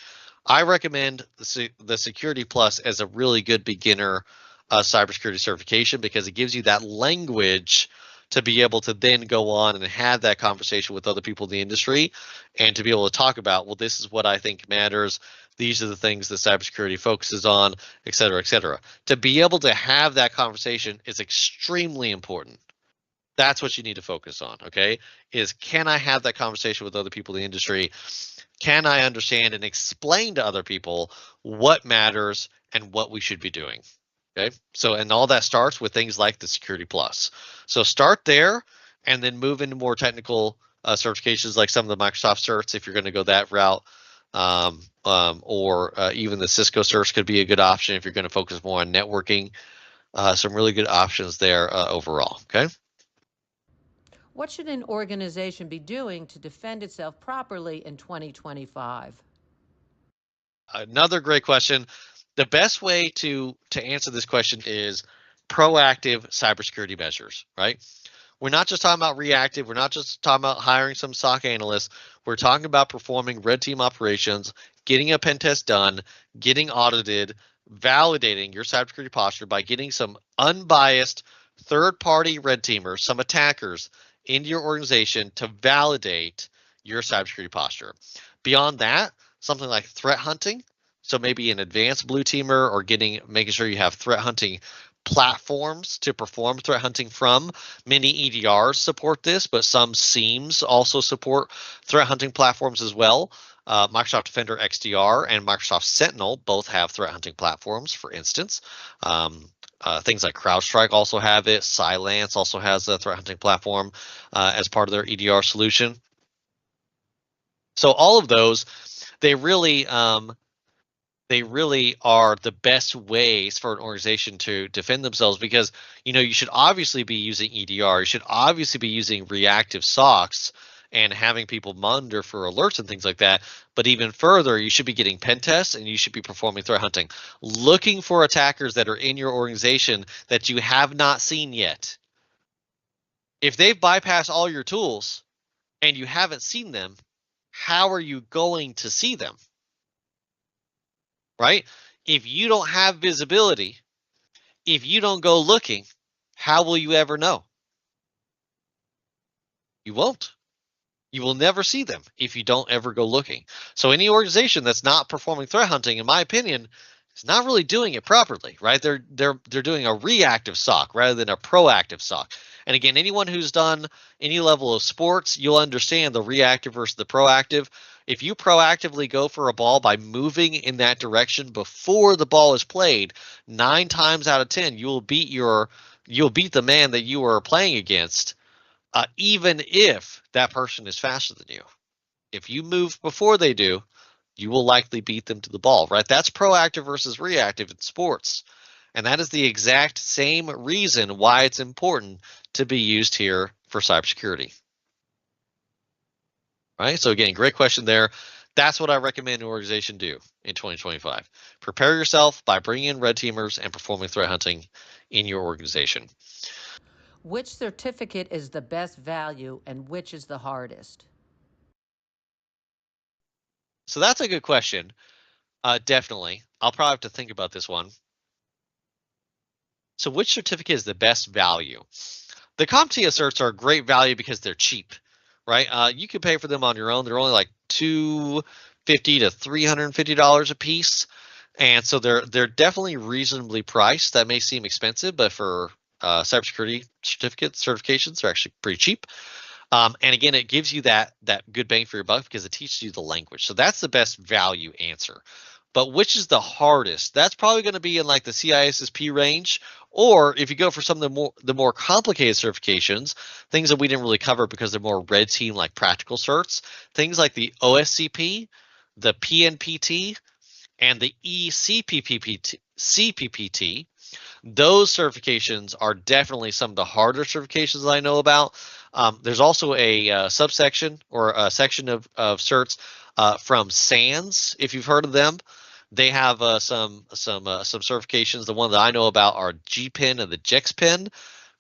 Speaker 3: I recommend the Security Plus as a really good beginner cybersecurity certification because it gives you that language to be able to then go on and have that conversation with other people in the industry and to be able to talk about, well, this is what I think matters. These are the things that cybersecurity focuses on, et cetera, et cetera. To be able to have that conversation is extremely important. That's what you need to focus on, okay? Is can I have that conversation with other people in the industry? Can I understand and explain to other people what matters and what we should be doing? Okay. So, and all that starts with things like the Security Plus. So start there and then move into more technical certifications like some of the Microsoft certs if you're going to go that route. Or even the Cisco certs could be a good option if you're going to focus more on networking. Some really good options there overall. Okay.
Speaker 2: What should an organization be doing to defend itself properly in 2025?
Speaker 3: Another great question. The best way to answer this question is proactive cybersecurity measures, right? We're not just talking about reactive. We're not just talking about hiring some SOC analysts. We're talking about performing red team operations, getting a pen test done, getting audited, validating your cybersecurity posture by getting some unbiased third-party red teamers, some attackers into your organization to validate your cybersecurity posture. Beyond that, something like threat hunting. So maybe an advanced blue teamer or making sure you have threat hunting platforms to perform threat hunting from. Many EDRs support this, but some SIEMs also support threat hunting platforms as well. Microsoft Defender XDR and Microsoft Sentinel both have threat hunting platforms, for instance. Things like CrowdStrike also have it. Cylance also has a threat hunting platform as part of their EDR solution. So all of those, they really are the best ways for an organization to defend themselves because you should obviously be using EDR, you should obviously be using reactive SOCs and having people monitor for alerts and things like that. But even further, you should be getting pen tests and you should be performing threat hunting, looking for attackers that are in your organization that you have not seen yet. If they've bypassed all your tools and you haven't seen them, how are you going to see them? Right? If you don't have visibility, if you don't go looking, how will you ever know? You won't. You will never see them if you don't ever go looking. So any organization that's not performing threat hunting, in my opinion, is not really doing it properly, right? They're doing a reactive SOC rather than a proactive SOC. And again, anyone who's done any level of sports, you'll understand the reactive versus the proactive. If you proactively go for a ball by moving in that direction before the ball is played, 9 times out of 10, you'll beat the man that you are playing against, even if that person is faster than you. If you move before they do, you will likely beat them to the ball, right? That's proactive versus reactive in sports. And that is the exact same reason why it's important to be used here for cybersecurity. Right? So again, great question there. That's what I recommend an organization do in 2025. Prepare yourself by bringing in red teamers and performing threat hunting in your organization.
Speaker 2: Which certificate is the best value and which is the hardest?
Speaker 3: So that's a good question. Definitely. I'll probably have to think about this one. So which certificate is the best value? The CompTIA certs are great value because they're cheap, right? You can pay for them on your own. They're only like $250 to $350 a piece. And so they're definitely reasonably priced. That may seem expensive, but for cybersecurity certifications, they're actually pretty cheap. And again, it gives you that good bang for your buck because it teaches you the language. So that's the best value answer. But which is the hardest? That's probably going to be in like the CISSP range, or if you go for some of the more complicated certifications, things that we didn't really cover because they're more red team like practical certs, things like the OSCP, the PNPT, and the CPPT, those certifications are definitely some of the harder certifications that I know about. There's also a subsection or a section of certs from SANS, if you've heard of them. They have some certifications. The one that I know about are GPEN and the GEXPEN,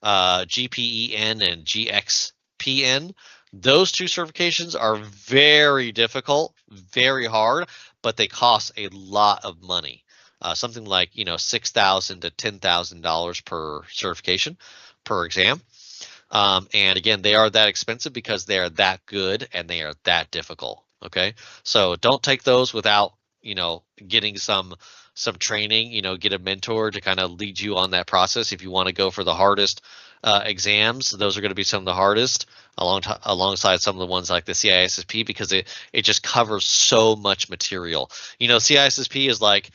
Speaker 3: GPEN and GXPN. Those two certifications are very difficult, very hard, but they cost a lot of money. Something like $6,000 to $10,000 per certification, per exam. And again, they are that expensive because they are that good and they are that difficult. Okay, so don't take those without getting some training. Get a mentor to kind of lead you on that process. If you want to go for the hardest exams, those are going to be some of the hardest, alongside some of the ones like the CISSP, because it just covers so much material. CISSP is like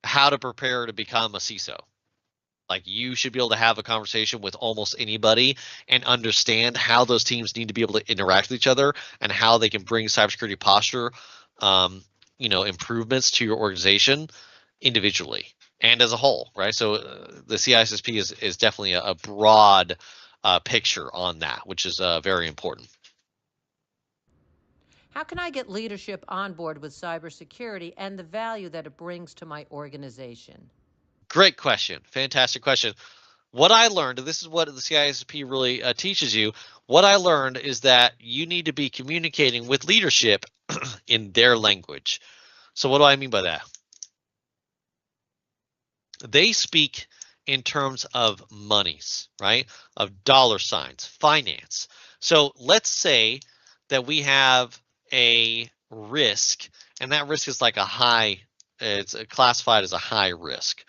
Speaker 3: how to prepare to become a CISO. Like, you should be able to have a conversation with almost anybody and understand how those teams need to be able to interact with each other and how they can bring cybersecurity posture, improvements to your organization individually and as a whole, right? So the CISSP is definitely a broad picture on that, which is very important.
Speaker 2: How can I get leadership on board with cybersecurity and the value that it brings to my organization?
Speaker 3: Great question. Fantastic question. What I learned, and this is what the CISSP really teaches you, what I learned is that you need to be communicating with leadership in their language. So what do I mean by that? They speak in terms of monies, right? Of dollar signs, finance. So let's say that we have a risk, and that risk is like it's classified as a high risk.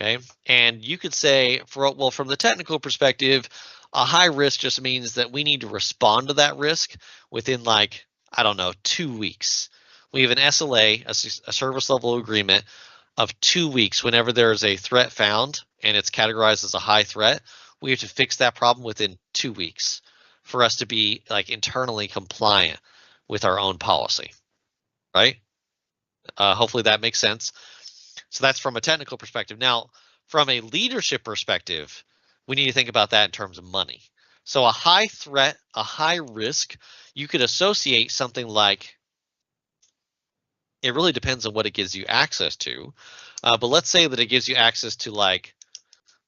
Speaker 3: Okay. And you could say, from the technical perspective, a high risk just means that we need to respond to that risk within, like, I don't know, 2 weeks. We have an SLA, a service level agreement of 2 weeks. Whenever there's a threat found and it's categorized as a high threat, we have to fix that problem within 2 weeks for us to be like internally compliant with our own policy, right? Hopefully that makes sense. So that's from a technical perspective. Now, from a leadership perspective, we need to think about that in terms of money. So a high threat, a high risk, you could associate something like, it really depends on what it gives you access to. But let's say that it gives you access to like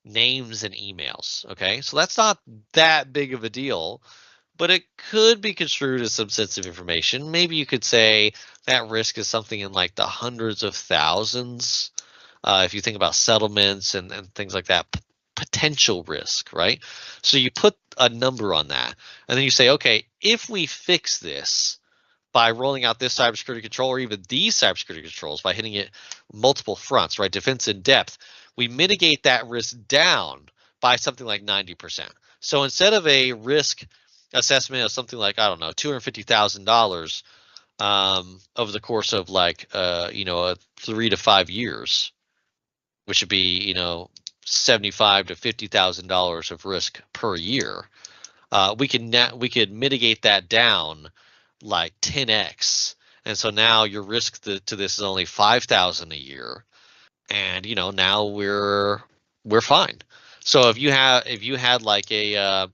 Speaker 3: names and emails. Okay, so that's not that big of a deal, but it could be construed as some sensitive information. Maybe you could say that risk is something in like the hundreds of thousands. If you think about settlements and things like that, potential risk, right? So you put a number on that, and then you say, okay, if we fix this by rolling out this cybersecurity control, or even these cybersecurity controls, by hitting it multiple fronts, right? Defense in depth, we mitigate that risk down by something like 90%. So instead of a risk assessment of something like, I don't know, $250,000 over the course of like, 3 to 5 years, which would be, $75,000 to $50,000 of risk per year, we could mitigate that down like 10x, and so now your risk to this is only 5,000 a year, and now we're fine. So if you had like a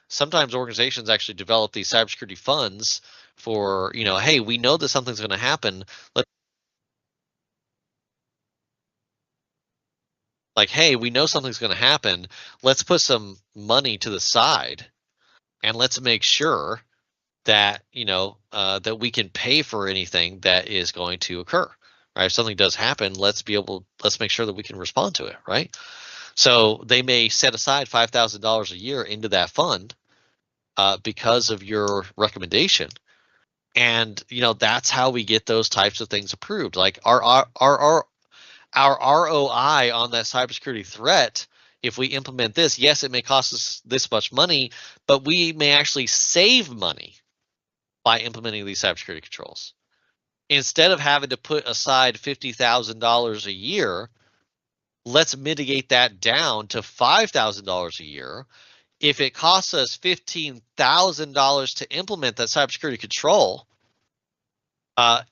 Speaker 3: sometimes organizations actually develop these cybersecurity funds for, hey, we know that something's going to happen. Hey, we know something's going to happen. Let's put some money to the side and let's make sure that that we can pay for anything that is going to occur, right? If something does happen, let's make sure that we can respond to it, right? So they may set aside $5,000 a year into that fund because of your recommendation, and that's how we get those types of things approved. Like our ROI on that cybersecurity threat, if we implement this, yes, it may cost us this much money, but we may actually save money by implementing these cybersecurity controls. Instead of having to put aside $50,000 a year, let's mitigate that down to $5,000 a year. If it costs us $15,000 to implement that cybersecurity control,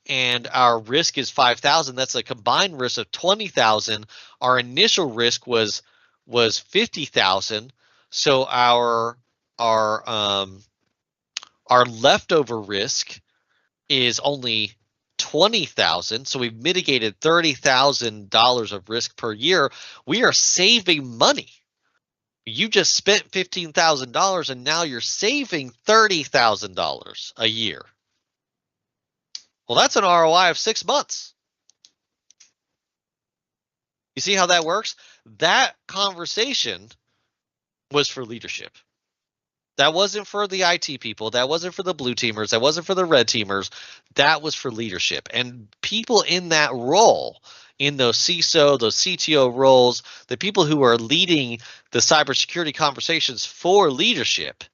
Speaker 3: and our risk is 5,000, that's a combined risk of 20,000. Our initial risk was 50,000. So our leftover risk is only 20,000. So we've mitigated $30,000 of risk per year. We are saving money. You just spent $15,000 and now you're saving $30,000 a year. Well, that's an ROI of 6 months. You see how that works? That conversation was for leadership. That wasn't for the IT people. That wasn't for the blue teamers. That wasn't for the red teamers. That was for leadership. And people in that role, in those CISO, those CTO roles, the people who are leading the cybersecurity conversations for leadership,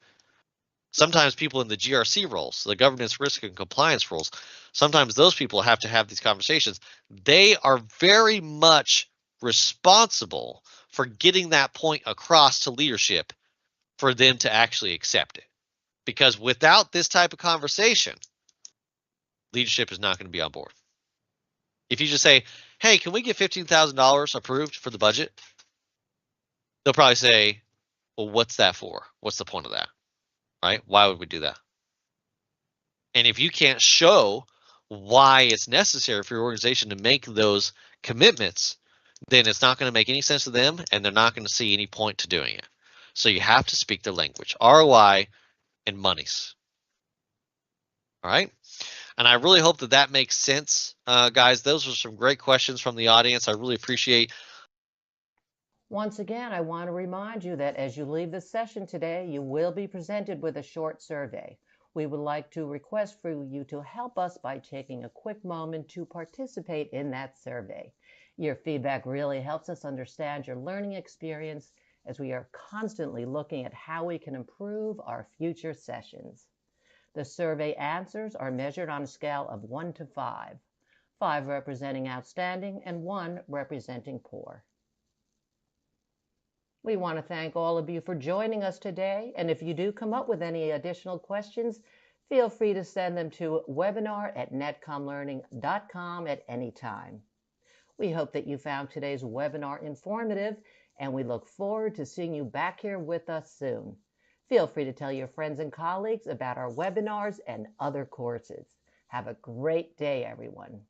Speaker 3: sometimes people in the GRC roles, the governance, risk, and compliance roles, sometimes those people have to have these conversations. They are very much responsible for getting that point across to leadership for them to actually accept it. Because without this type of conversation, leadership is not going to be on board. If you just say, hey, can we get $15,000 approved for the budget? They'll probably say, well, what's that for? What's the point of that? Right? Why would we do that? And if you can't show why it's necessary for your organization to make those commitments, then it's not going to make any sense to them and they're not going to see any point to doing it. So you have to speak their language, ROI and monies. All right. And I really hope that that makes sense, guys. Those are some great questions from the audience. I really appreciate.
Speaker 1: Once again, I want to remind you that as you leave this session today, you will be presented with a short survey. We would like to request for you to help us by taking a quick moment to participate in that survey. Your feedback really helps us understand your learning experience as we are constantly looking at how we can improve our future sessions. The survey answers are measured on a scale of 1 to 5, 5 representing outstanding and 1 representing poor. We want to thank all of you for joining us today, and if you do come up with any additional questions, feel free to send them to webinar@netcomlearning.com at any time. We hope that you found today's webinar informative, and we look forward to seeing you back here with us soon. Feel free to tell your friends and colleagues about our webinars and other courses. Have a great day, everyone.